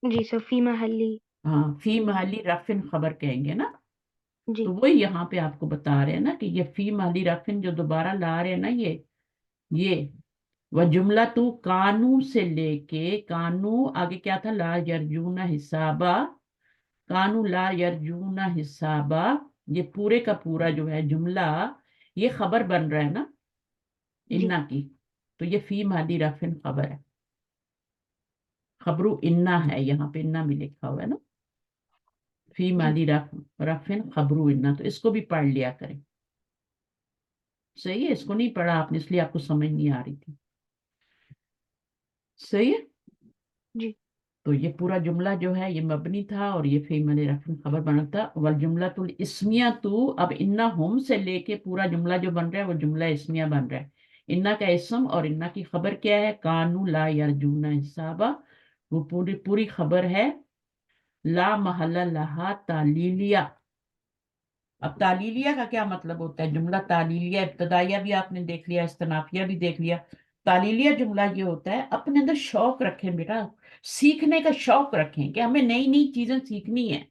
جی سو فی محلی. ہاں، فی محلی رفن خبر کہیں گے نا. جی تو وہی یہاں پہ آپ کو بتا رہے ہیں نا کہ یہ فی محلی رفن جو دوبارہ لا رہے ہیں نا، یہ وہ جملہ تو کانو سے لے کے کانو آگے کیا تھا؟ لا یرجونا حسابا. کانو لا یرجونا حسابا، یہ پورے کا پورا جو ہے جملہ یہ خبر بن رہا ہے نا جی انا کی. تو یہ فی مادی رفن خبر ہے. خبرو انا ہے، یہاں پہ انا بھی لکھا ہوا ہے نا. فی جی مادی رفن خبرو انا، تو اس کو بھی پڑھ لیا کریں. صحیح ہے، اس کو نہیں پڑھا آپ نے اس لیے آپ کو سمجھ نہیں آ رہی تھی. صحیح ہے. جی تو یہ پورا جملہ جو ہے یہ مبنی تھا، اور یہ فی مالی رفع خبر بنا تھا. والجملہ الاسمیہ تو اب انا ہم سے لے کے پورا جملہ جو بن رہا ہے وہ جملہ اسمیہ بن رہا ہے. انا کا اسم اور انا کی خبر کیا ہے؟ کانو لا یرجون حسابا. وہ پوری خبر ہے. لا محل لہا تعلیلیہ. اب تعلیلیہ کا کیا مطلب ہوتا ہے؟ جملہ تعلیلیہ ابتدائیہ بھی آپ نے دیکھ لیا، استنافیہ بھی دیکھ لیا. تعلیلیہ جملہ یہ ہوتا ہے اپنے اندر شوق رکھیں بیٹا، سیکھنے کا شوق رکھیں کہ ہمیں نئی نئی چیزیں سیکھنی ہے.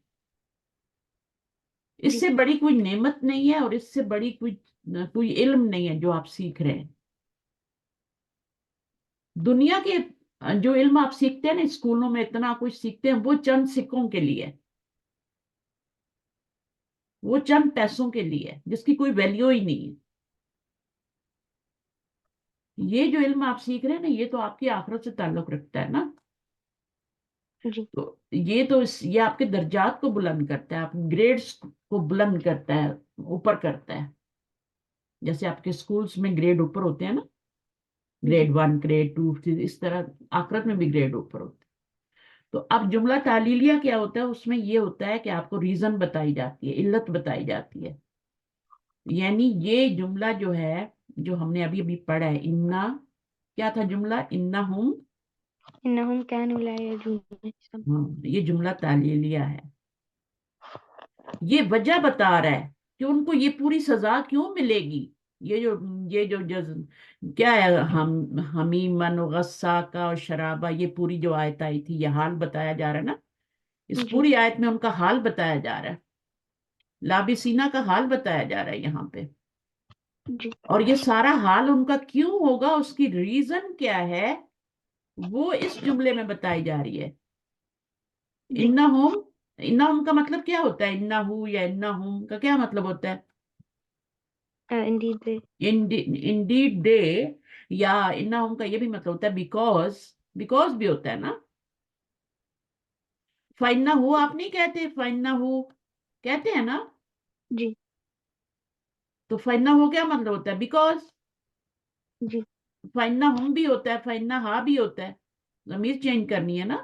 اس جی سے بڑی کوئی نعمت نہیں ہے، اور اس سے بڑی کوئی علم نہیں ہے جو آپ سیکھ رہے ہیں. دنیا کے جو علم آپ سیکھتے ہیں نا، اسکولوں میں اتنا کچھ سیکھتے ہیں، وہ چند سکوں کے لیے، وہ چند پیسوں کے لیے جس کی کوئی ویلیو ہی نہیں ہے. یہ جو علم آپ سیکھ رہے ہیں نا، یہ تو آپ کی آخرت سے تعلق رکھتا ہے نا. جی تو یہ آپ کے درجات کو بلند کرتا ہے، آپ گریڈز کو بلند کرتا ہے، اوپر کرتا ہے. جیسے آپ کے سکولز میں گریڈ اوپر ہوتے ہیں نا، جی گریڈ 1 گریڈ 2 اس طرح آخرت میں بھی گریڈ اوپر ہوتے ہیں. تو اب جملہ تعلیلیہ کیا ہوتا ہے؟ اس میں یہ ہوتا ہے کہ آپ کو ریزن بتائی جاتی ہے، علت بتائی جاتی ہے. یعنی یہ جملہ جو ہے جو ہم نے ابھی ابھی پڑھا ہے، انا کیا تھا جملہ؟ انہم. انہم کانوا لا یرجون حسابا. یہ جملہ تعلیلیہ ہے. یہ وجہ بتا رہا ہے کہ ان کو یہ پوری سزا کیوں ملے گی. یہ جو کیا ہے، حمیمن و غساقا اور شرابہ، یہ پوری جو آیت آئی تھی یہ حال بتایا جا رہا ہے نا. اس جی پوری آیت میں ان کا حال بتایا جا رہا ہے، لابسینہ کا حال بتایا جا رہا ہے یہاں پہ. جی اور یہ سارا حال ان کا کیوں ہوگا، اس کی ریزن کیا ہے، وہ اس جملے میں بتائی جا رہی ہے. جی انہم کا مطلب کیا ہوتا ہے؟ انہو یا انہم کا کیا مطلب ہوتا ہے؟ indeed they. انڈیڈ دے، یا انہم کا یہ بھی مطلب ہوتا ہے بیکوز بھی ہوتا ہے نا. فَإِنَّهُ آپ نہیں کہتے، فَإِنَّهُ کہتے ہیں نا. جی تو فَإِنَّهُ کیا مطلب ہوتا ہے؟ بیکوز. جی فَإِنَّهُم بھی ہوتا ہے، فَإِنَّهَا بھی ہوتا ہے. ضمیر چینج کرنی ہے نا،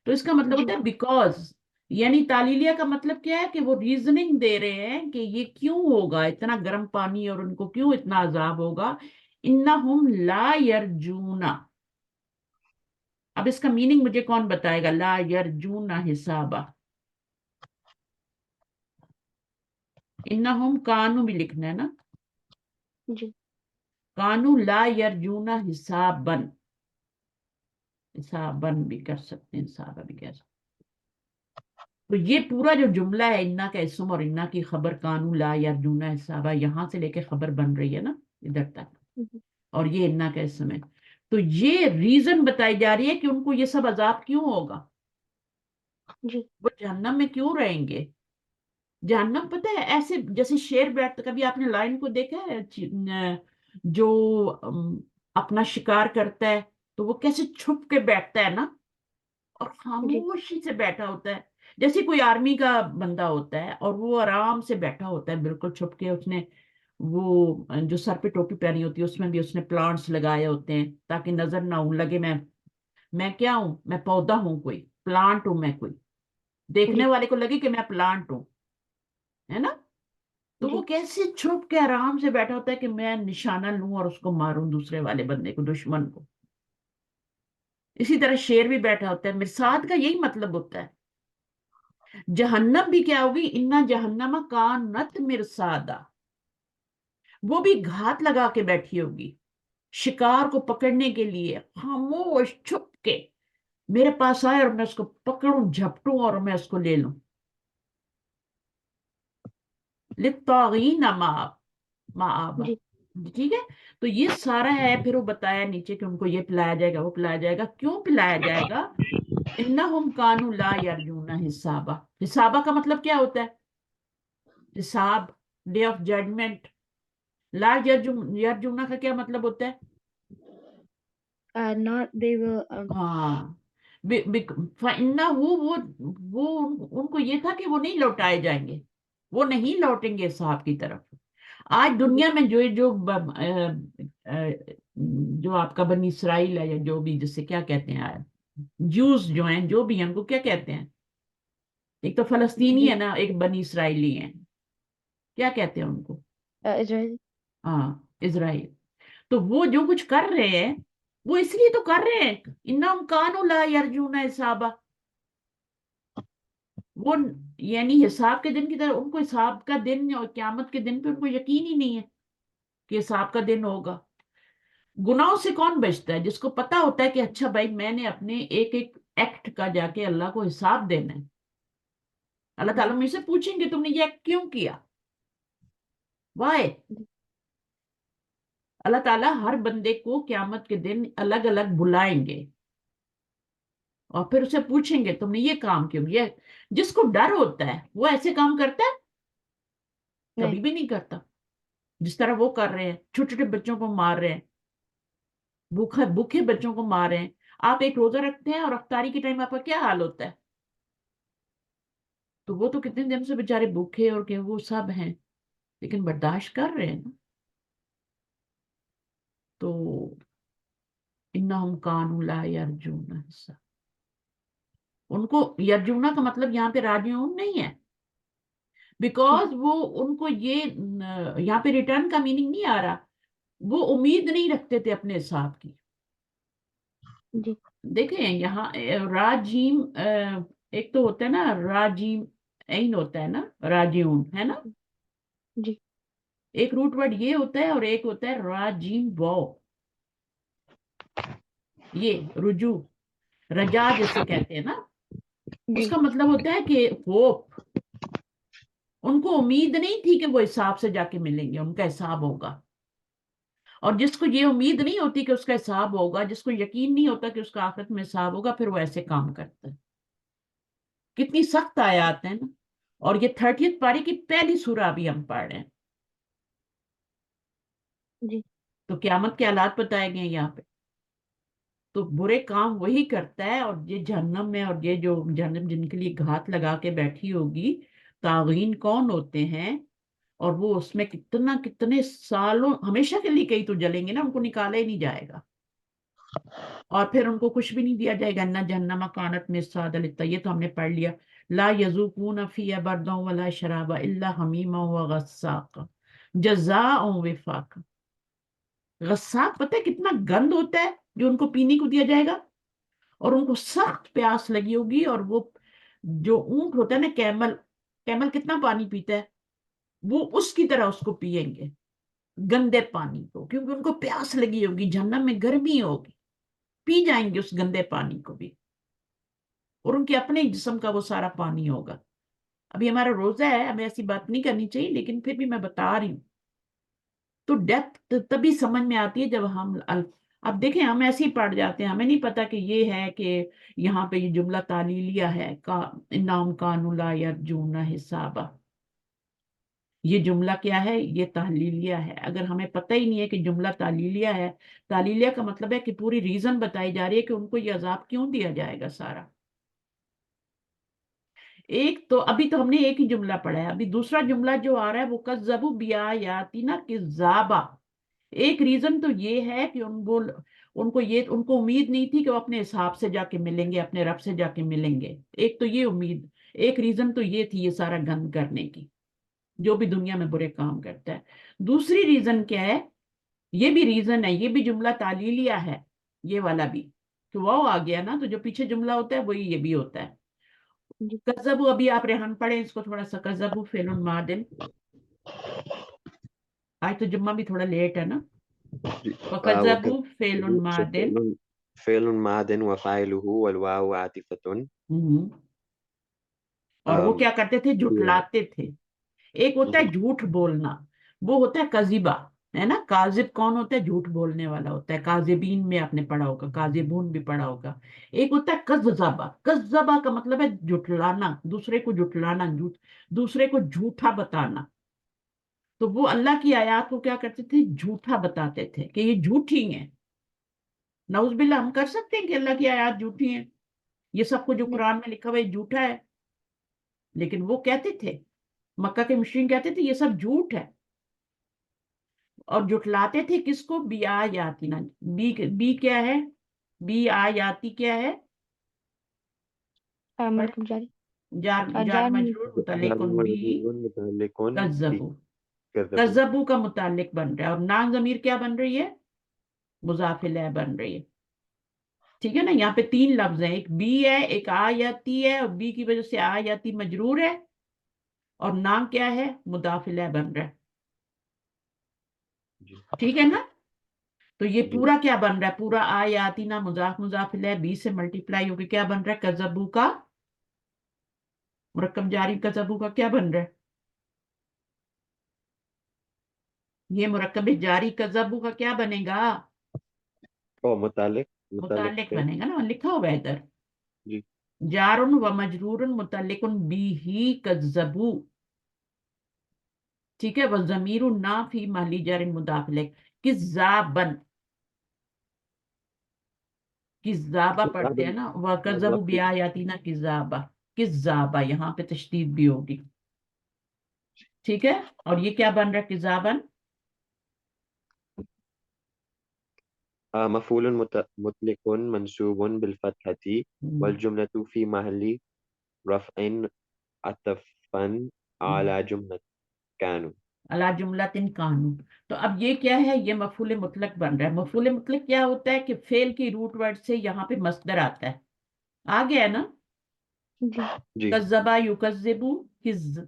تو اس کا مطلب جی ہوتا ہے بیکوز. یعنی تعلیلیہ کا مطلب کیا ہے کہ وہ ریزننگ دے رہے ہیں کہ یہ کیوں ہوگا اتنا گرم پانی، اور ان کو کیوں اتنا عذاب ہوگا. انہم لا یرجونا. اب اس کا میننگ مجھے کون بتائے گا؟ لا یرجونا حسابا. انہم کانو بھی لکھنا ہے نا. جی کانو لا یرجونا حسابن، حسابن بھی کر سکتے ہیں، حسابہ بھی کہہ سکتے ہیں۔ تو یہ پورا جو جملہ ہے انا کا اسم اور انا کی خبر، کانو لا یرجونا حسابہ، یہاں سے لے کے خبر بن رہی ہے نا ادھر تک، جی اور یہ انا کا اسم ہے۔ تو یہ ریزن بتائی جا رہی ہے کہ ان کو یہ سب عذاب کیوں ہوگا، جی وہ جہنم میں کیوں رہیں گے۔ جہنم پتہ ہے ایسے جیسے شیر بیٹھتا، کبھی آپ نے لائن کو دیکھا ہے جو اپنا شکار کرتا ہے تو وہ کیسے چھپ کے بیٹھتا ہے نا، اور جی خاموشی سے بیٹھا ہوتا ہے، جیسے کوئی آرمی کا بندہ ہوتا ہے اور وہ آرام سے بیٹھا ہوتا ہے بالکل چھپ کے، اس نے وہ جو سر پہ ٹوپی پہنی ہوتی ہے اس میں بھی اس نے پلانٹس لگائے ہوتے ہیں تاکہ نظر نہ ہوں، لگے میں کیا ہوں، میں پودا ہوں، کوئی پلانٹ ہوں، میں کوئی دیکھنے جی والے کو لگے کہ میں پلانٹ ہوں، ہے نا۔ تو وہ جی کیسے چھپ کے آرام سے بیٹھا ہوتا ہے کہ میں نشانہ لوں اور اس کو ماروں، دوسرے والے بندے کو، دشمن کو۔ اسی طرح شیر بھی بیٹھا ہوتا ہے، مرصاد کا یہی مطلب ہوتا ہے۔ جہنم بھی کیا ہوگی، انا جہنم کانت مرصادا، وہ بھی گھات لگا کے بیٹھی ہوگی شکار کو پکڑنے کے لیے، خاموش چھپ کے میرے پاس آئے اور میں اس کو پکڑوں، جھپٹوں اور میں اس کو لے لوں۔ للطاغین مآبا، جی ٹھیک ہے۔ تو یہ سارا ہے، پھر وہ بتایا نیچے کہ ان کو یہ پلایا جائے گا، وہ پلایا جائے گا، کیوں پلایا جائے گا؟ انہم کانوا لا یرجون حسابا، حسابا کا مطلب کیا ہوتا ہے؟ حساب، ڈے آف ججمنٹ۔ لا یرجونا کا کیا مطلب ہوتا ہے؟ not they will ہاں، وہ ان کو یہ تھا کہ وہ نہیں لوٹائے جائیں گے، وہ نہیں لوٹیں گے حساب کی طرف۔ آج جی دنیا میں جو آپ کا بنی اسرائیل ہے، یا جو بھی، جسے کیا کہتے ہیں، جوز جو ہیں، جو بھی ہیں، ان کو کیا کہتے ہیں؟ ایک تو فلسطینی جی ہے نا، ایک بنی اسرائیلی ہیں، کیا کہتے ہیں ان کو؟ Israel ہاں، اسرائیل۔ تو وہ جو کچھ کر رہے ہیں وہ اس لیے تو کر رہے ہیں، انہم کانوا لا یرجون حسابا، وہ یعنی حساب کے دن کی طرح ان کو حساب کا دن اور قیامت کے دن پہ ان کو یقین ہی نہیں ہے کہ حساب کا دن ہوگا۔ گناہوں سے کون بچتا ہے؟ جس کو پتا ہوتا ہے کہ اچھا بھائی میں نے اپنے ایک ایک ایکٹ کا جا کے اللہ کو حساب دینا ہے، اللہ جی تعالیٰ مجھ سے پوچھیں گے تم نے یہ ایکٹ کیوں کیا، وائے۔ جی اللہ تعالیٰ ہر بندے کو قیامت کے دن الگ الگ بلائیں گے اور پھر اسے پوچھیں گے تم نے یہ کام کیوں کیا۔ جس کو ڈر ہوتا ہے وہ ایسے کام کرتا ہے؟ نہیں کبھی بھی نہیں کرتا۔ جس طرح وہ کر رہے ہیں، چھوٹے چھوٹے بچوں کو مار رہے ہیں، بھوکے بچوں کو مار رہے ہیں۔ آپ ایک روزہ رکھتے ہیں اور افطاری کے ٹائم آپ کا کیا حال ہوتا ہے؟ تو وہ تو کتنے دن سے بےچارے بھوکے اور کہ وہ سب ہیں، لیکن برداشت کر رہے ہیں نا۔ تو انہم کانوا لا یرجون حسابا، ان کو یرجونا کا مطلب یہاں پہ راجعون نہیں ہے، بیکاز وہ ان کو یہ یہاں پہ ریٹرن کا میننگ نہیں آ رہا، وہ امید نہیں رکھتے تھے اپنے حساب کی۔ جی دیکھیں یہاں راجیم، ایک تو ہوتا ہے نا راجیم، این ہوتا ہے نا راجعون، ہے نا، جی ایک روٹ ورڈ یہ ہوتا ہے اور ایک ہوتا ہے راجیم واو، یہ رجوع، رجا جسے کہتے ہیں نا، اس جی کا مطلب ہوتا ہے کہ ہوپ، ان کو امید نہیں تھی کہ وہ حساب سے جا کے ملیں گے، ان کا حساب ہوگا۔ اور جس کو یہ امید نہیں ہوتی کہ اس کا حساب ہوگا، جس کو یقین نہیں ہوتا کہ اس کا آخرت میں حساب ہوگا، پھر وہ ایسے کام کرتا ہے۔ کتنی سخت آیات ہیں نا، اور یہ 30th پاری کی پہلی سورہ ابھی ہم پڑھ رہے ہیں۔ جی تو قیامت کے حالات بتائے گئے ہیں یہاں پہ۔ تو برے کام وہی کرتا ہے، اور یہ جہنم میں، اور یہ جو جہنم جن کے لیے گھات لگا کے بیٹھی ہوگی، طاغین کون ہوتے ہیں، اور وہ اس میں کتنے سالوں ہمیشہ کے لیے کئی تو جلیں گے نا، ان کو نکالا ہی نہیں جائے گا، اور پھر ان کو کچھ بھی نہیں دیا جائے گا۔ انا جہنم کانت مرصادا یہ تو ہم نے پڑھ لیا۔ لا یذوقون فیہا بردا ولا شرابا الا حمیما وغساقا جزاء وفاقا۔ غساق پتہ ہے کتنا گند ہوتا ہے جو ان کو پینے کو دیا جائے گا، اور ان کو سخت پیاس لگی ہوگی، اور وہ جو اونٹ ہوتا ہے نا، کیمل، کیمل کتنا پانی پیتا ہے، وہ اس کی طرح اس کو پئیں گے، گندے پانی کو، کیونکہ ان کو پیاس لگی ہوگی، جہنم میں گرمی ہوگی، پی جائیں گے اس گندے پانی کو بھی، اور ان کے اپنے جسم کا وہ سارا پانی ہوگا۔ ابھی ہمارا روزہ ہے، ہمیں ایسی بات نہیں کرنی چاہیے، لیکن پھر بھی میں بتا رہی ہوں۔ تو ڈیپتھ تبھی سمجھ میں آتی ہے جب ہم اب دیکھیں ہم ایسے ہی پڑھ جاتے ہیں، ہمیں نہیں پتا کہ یہ ہے کہ یہاں پہ یہ جملہ تعلیلیہ ہے، انہم کانوا لا یرجون حسابا، یہ جملہ کیا ہے؟ یہ تعلیلیہ ہے۔ اگر ہمیں پتہ ہی نہیں ہے کہ جملہ تعلیلیہ ہے، تعلیلیہ کا مطلب ہے کہ پوری ریزن بتائی جا رہی ہے کہ ان کو یہ عذاب کیوں دیا جائے گا سارا۔ ایک تو ابھی تو ہم نے ایک ہی جملہ پڑھا ہے، ابھی دوسرا جملہ جو آ رہا ہے وہ کذبوا بآیاتنا کذابا۔ ایک ریزن تو یہ ہے کہ ان کو امید نہیں تھی کہ وہ اپنے حساب سے جا کے ملیں گے، اپنے رب سے جا کے ملیں گے۔ ایک تو یہ امید، ایک ریزن تو یہ تھی یہ سارا گند کرنے کی، جو بھی دنیا میں برے کام کرتا ہے۔ دوسری ریزن کیا ہے؟ یہ بھی ریزن ہے، یہ بھی جملہ تعلیلیہ ہے، یہ والا بھی، کہ وہ آ گیا نا، تو جو پیچھے جملہ ہوتا ہے وہی یہ بھی ہوتا ہے۔ جی کذبوا، ابھی آپ ریحان پڑھیں اس کو تھوڑا سا، کذبوا فعل ماضٍ، آج تو جمعہ بھی تھوڑا لیٹ ہے نا، وکذبوا فعل ماضٍ، فعل ماض وفاعله والواو عاطفة۔ اور وہ کیا کرتے تھے؟ بیا- جھٹلاتے تھے۔ ایک ہوتا ہے جھوٹ بولنا، وہ ہوتا ہے کذبہ، ہے نا؟ کاذب کون ہوتا ہے؟ جھوٹ بولنے والا ہوتا ہے، کاذبین میں آپ نے پڑھا ہوگا، کاذبون بھی پڑھا ہوگا۔ ایک ہوتا ہے کذبہ، کذبہ کا مطلب ہے جھٹلانا، دوسرے کو جھٹلانا، دوسرے کو جھوٹا بتانا۔ تو وہ اللہ کی آیات کو کیا کرتے تھے؟ جھوٹا بتاتے تھے کہ یہ جھوٹی ہیں۔ نعوذ باللہ، ہم کر سکتے ہیں کہ اللہ کی آیات جھوٹی ہیں؟ یہ سب کو جو نہیں قرآن میں لکھا ہوا ہے جھوٹا ہے، لیکن وہ کہتے تھے، مکہ کے مشرکین کہتے تھے یہ سب جھوٹ ہے، اور جھٹلاتے تھے کس کو؟ بی آیاتنا، بی کیا ہے؟ بی آیاتی کیا ہے؟ مرکب جاری جار جار مجرور متعلق بی، متعلق بی کذبو، کذبوا۔ کذبو کا متعلق بن رہا ہے، اور نان ضمیر کیا بن رہی ہے؟ مضاف الیہ بن رہی ہے، ٹھیک ہے نا؟ یہاں پہ تین لفظ ہیں، ایک بی ہے، ایک آیاتی ہے، اور بی کی وجہ سے آیاتی مجرور ہے، اور نام کیا ہے؟ مضاف الیہ بن رہا ہے، جی ٹھیک ہے نا؟ تو یہ جی پورا کیا بن رہا ہے؟ پورا آیاتی نا مضاف الیہ بی سے ملٹیپلائی ہو کے کیا بن رہا ہے؟ کذبو کا مرکب جاری، کذبو کا کیا بن رہا ہے؟ یہ مرکب جاری کذبو کا کیا بنے گا؟ او متعلق متعلق پہ بنے گا نا، لکھا ہوا ہے ادھر، جی جار و مجرور متعلق بھی کذبو، ٹھیک ہے؟ وضمیر نا فی محل جر مضاف الیہ، کذابن، کذابہ پڑھتے ہیں نا، وکذبوا بآیاتنا کذابہ، کذابہ یہاں پہ تشدید بھی ہوگی، ٹھیک ہے؟ اور یہ کیا بن رہا ہے؟ کذابن، مفعول مطلق منصوب بالفتحة والجملة في محل رفع عطفا على جملة كانوا۔ علی جملۃ کانوا، تو اب یہ کیا ہے؟ یہ مفعول مطلق بن رہا ہے۔ مفعول مطلق کیا ہوتا ہے؟ کہ فعل کی روٹ ورڈ سے یہاں پہ مصدر آتا ہے، آ گیا نا؟ جی جی کذبا یکذبو،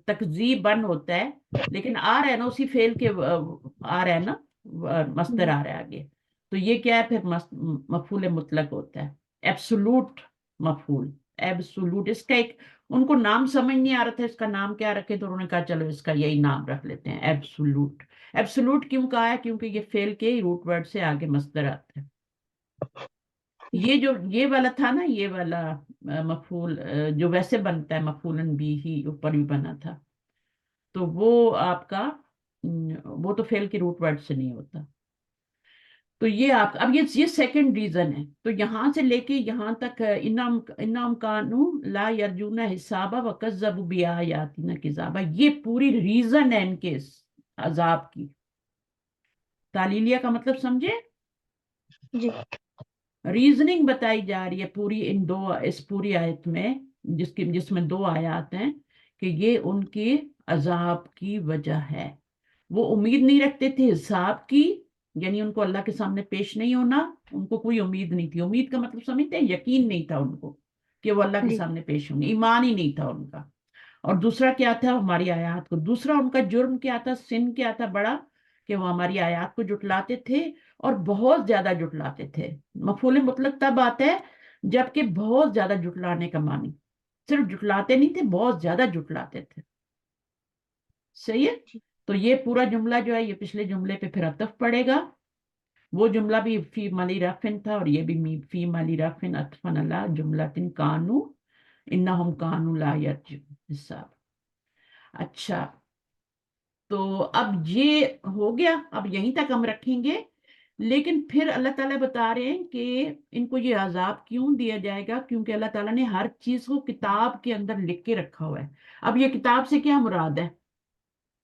تکذیبن ہوتا ہے، لیکن آ رہا ہے نا اسی فعل کے آ رہا ہے نا، مصدر جی آ رہا ہے آگے، تو یہ کیا ہے؟ پھر مفعول مطلق ہوتا ہے، ایبسولوٹ مفعول، ایبسولوٹ۔ اس کا ایک ان کو نام سمجھ نہیں آ رہا تھا اس کا نام کیا رکھے، تو انہوں نے کہا چلو اس کا یہی نام رکھ لیتے ہیں، ایبسولوٹ۔ ایبسولوٹ کیوں کہا ہے؟ کیونکہ یہ فعل کے روٹ ورڈ سے آگے مصدر آتا ہے۔ یہ والا تھا نا، یہ والا مفعول جو ویسے بنتا ہے مفعولن بھی ہی، اوپر بھی بنا تھا، تو وہ آپ کا وہ تو فعل کی روٹ ورڈ سے نہیں ہوتا۔ تو یہ آپ اب یہ سیکنڈ ریزن ہے، تو یہاں سے لے کے یہاں تک انہم کانوا لا یرجون حسابا وکذبوا بآیاتنا کذابا، یہ پوری ریزن ہے ان کے عذاب کی۔ تعلیلیہ کا مطلب سمجھے؟ جی ریزننگ بتائی جا رہی ہے پوری اس پوری آیت میں، جس میں دو آیات ہیں، کہ یہ ان کے عذاب کی وجہ ہے۔ وہ امید نہیں رکھتے تھے حساب کی، یعنی ان کو اللہ کے سامنے پیش نہیں ہونا، ان کو کوئی امید نہیں تھی۔ امید کا مطلب سمجھتے ہیں؟ یقین نہیں تھا ان کو کہ وہ اللہ کے جی سامنے پیش ہوں گے، ایمان ہی نہیں تھا ان کا۔ اور دوسرا کیا تھا؟ ہماری آیات کو، دوسرا ان کا جرم کیا تھا؟ سن کیا تھا بڑا؟ کہ وہ ہماری آیات کو جھٹلاتے تھے اور بہت زیادہ جھٹلاتے تھے. مفعول مطلق تب آتا ہے جبکہ بہت زیادہ جھٹلانے کا معنی، صرف جھٹلاتے نہیں تھے، بہت زیادہ جھٹلاتے تھے. صحیح ہے. جی تو یہ پورا جملہ جو ہے یہ پچھلے جملے پہ پھر عطف پڑے گا. وہ جملہ بھی فی مالی رفن تھا اور یہ بھی فی مالی رفن عطفن اللہ جملۃ کانو انہم کانو لا یرجعون حساب. اچھا تو اب یہ ہو گیا، اب یہیں تک ہم رکھیں گے. لیکن پھر اللہ تعالیٰ بتا رہے ہیں کہ ان کو یہ عذاب کیوں دیا جائے گا، کیونکہ اللہ تعالیٰ نے ہر چیز کو کتاب کے اندر لکھ کے رکھا ہوا ہے. اب یہ کتاب سے کیا مراد ہے؟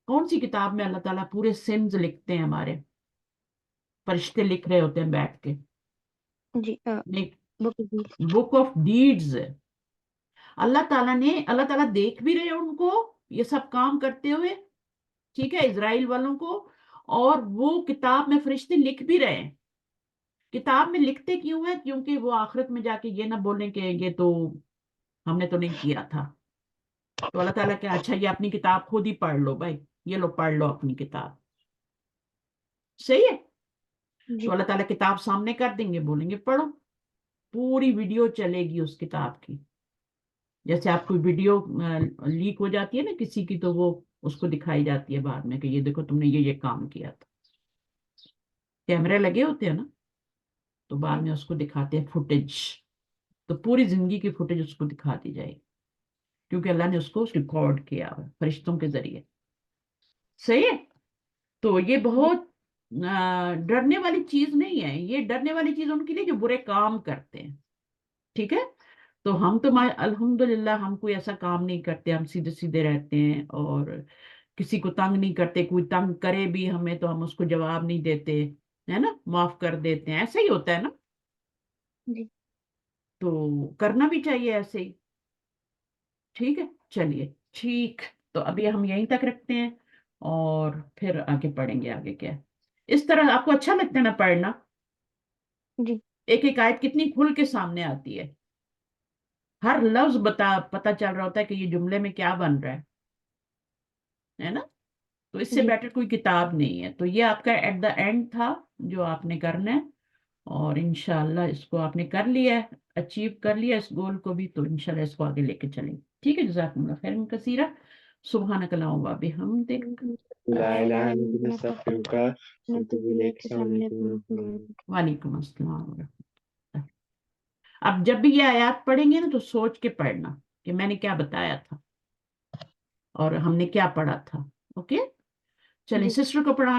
کون سی کتاب میں اللہ تعالیٰ پورے سنز لکھتے ہیں؟ ہمارے فرشتے لکھ رہے ہوتے ہیں بیٹھ کے. جی بک آف ڈیڈز. اللہ تعالیٰ دیکھ بھی رہے ہیں ان کو یہ سب کام کرتے ہوئے، ٹھیک ہے، اسرائیل والوں کو، اور وہ کتاب میں فرشتے لکھ بھی رہے ہیں. کتاب میں لکھتے کیوں ہیں؟ کیونکہ وہ آخرت میں جا کے یہ نہ بولیں کہ یہ تو ہم نے تو نہیں کیا تھا. تو اللہ تعالیٰ کہ اچھا یہ اپنی کتاب خود ہی پڑھ لو بھائی، یہ لو پڑھ لو اپنی کتاب. صحیح ہے. جی تو اللہ تعالیٰ کتاب سامنے کر دیں گے، بولیں گے پڑھو. پوری ویڈیو چلے گی اس کتاب کی. جیسے آپ کوئی ویڈیو لیک ہو جاتی ہے نا کسی کی، تو وہ اس کو دکھائی جاتی ہے بعد میں کہ یہ دیکھو تم نے یہ کام کیا تھا. کیمرے لگے ہوتے ہیں نا، تو بعد میں اس کو دکھاتے ہیں فوٹیج. تو پوری زندگی کی فوٹیج اس کو دکھا دی جائے گی، کیونکہ اللہ نے اس کو ریکارڈ کیا فرشتوں کے ذریعے. صحیح ہے. تو یہ بہت ڈرنے والی چیز نہیں ہے. یہ ڈرنے والی چیز ان کے لیے جو برے کام کرتے ہیں. ٹھیک ہے. تو ہم تو الحمدللہ ہم کوئی ایسا کام نہیں کرتے، ہم سیدھے سیدھے رہتے ہیں اور کسی کو تنگ نہیں کرتے. کوئی تنگ کرے بھی ہمیں تو ہم اس کو جواب نہیں دیتے، ہے نا، معاف کر دیتے ہیں. ایسا ہی ہوتا ہے نا. جی تو کرنا بھی چاہیے ایسے ہی. ٹھیک ہے. چلیے ٹھیک. تو ابھی ہم یہیں تک رکھتے ہیں اور پھر آگے پڑھیں گے آگے کیا. اس طرح آپ کو اچھا لگتا ہے نا پڑھنا؟ جی ایک ایک آیت کتنی کھل کے سامنے آتی ہے، ہر لفظ پتا چل رہا ہوتا ہے کہ یہ جملے میں کیا بن رہا ہے نا. تو اس سے جی بیٹر کوئی کتاب نہیں ہے. تو یہ آپ کا ایٹ دا اینڈ تھا جو آپ نے کرنا ہے، اور انشاءاللہ اس کو آپ نے کر لیا ہے، اچیو کر لیا اس گول کو بھی. تو انشاءاللہ اس کو آگے لے کے چلیں. ٹھیک ہے. جزاکم اللہ خیرا کثیرا. سبحانک اللہم و بحمدک. لا الہ الا انت نستغفرک ونتوب الیک. السلام علیکم ورحمۃ اللہ. وعلیکم السلام ورحمۃ اللہ. اب جب بھی یہ آیات پڑھیں گے نا تو سوچ کے پڑھنا کہ میں نے کیا بتایا تھا اور ہم نے کیا پڑھا تھا. اوکے. چلیں جی سسٹر کو پڑھا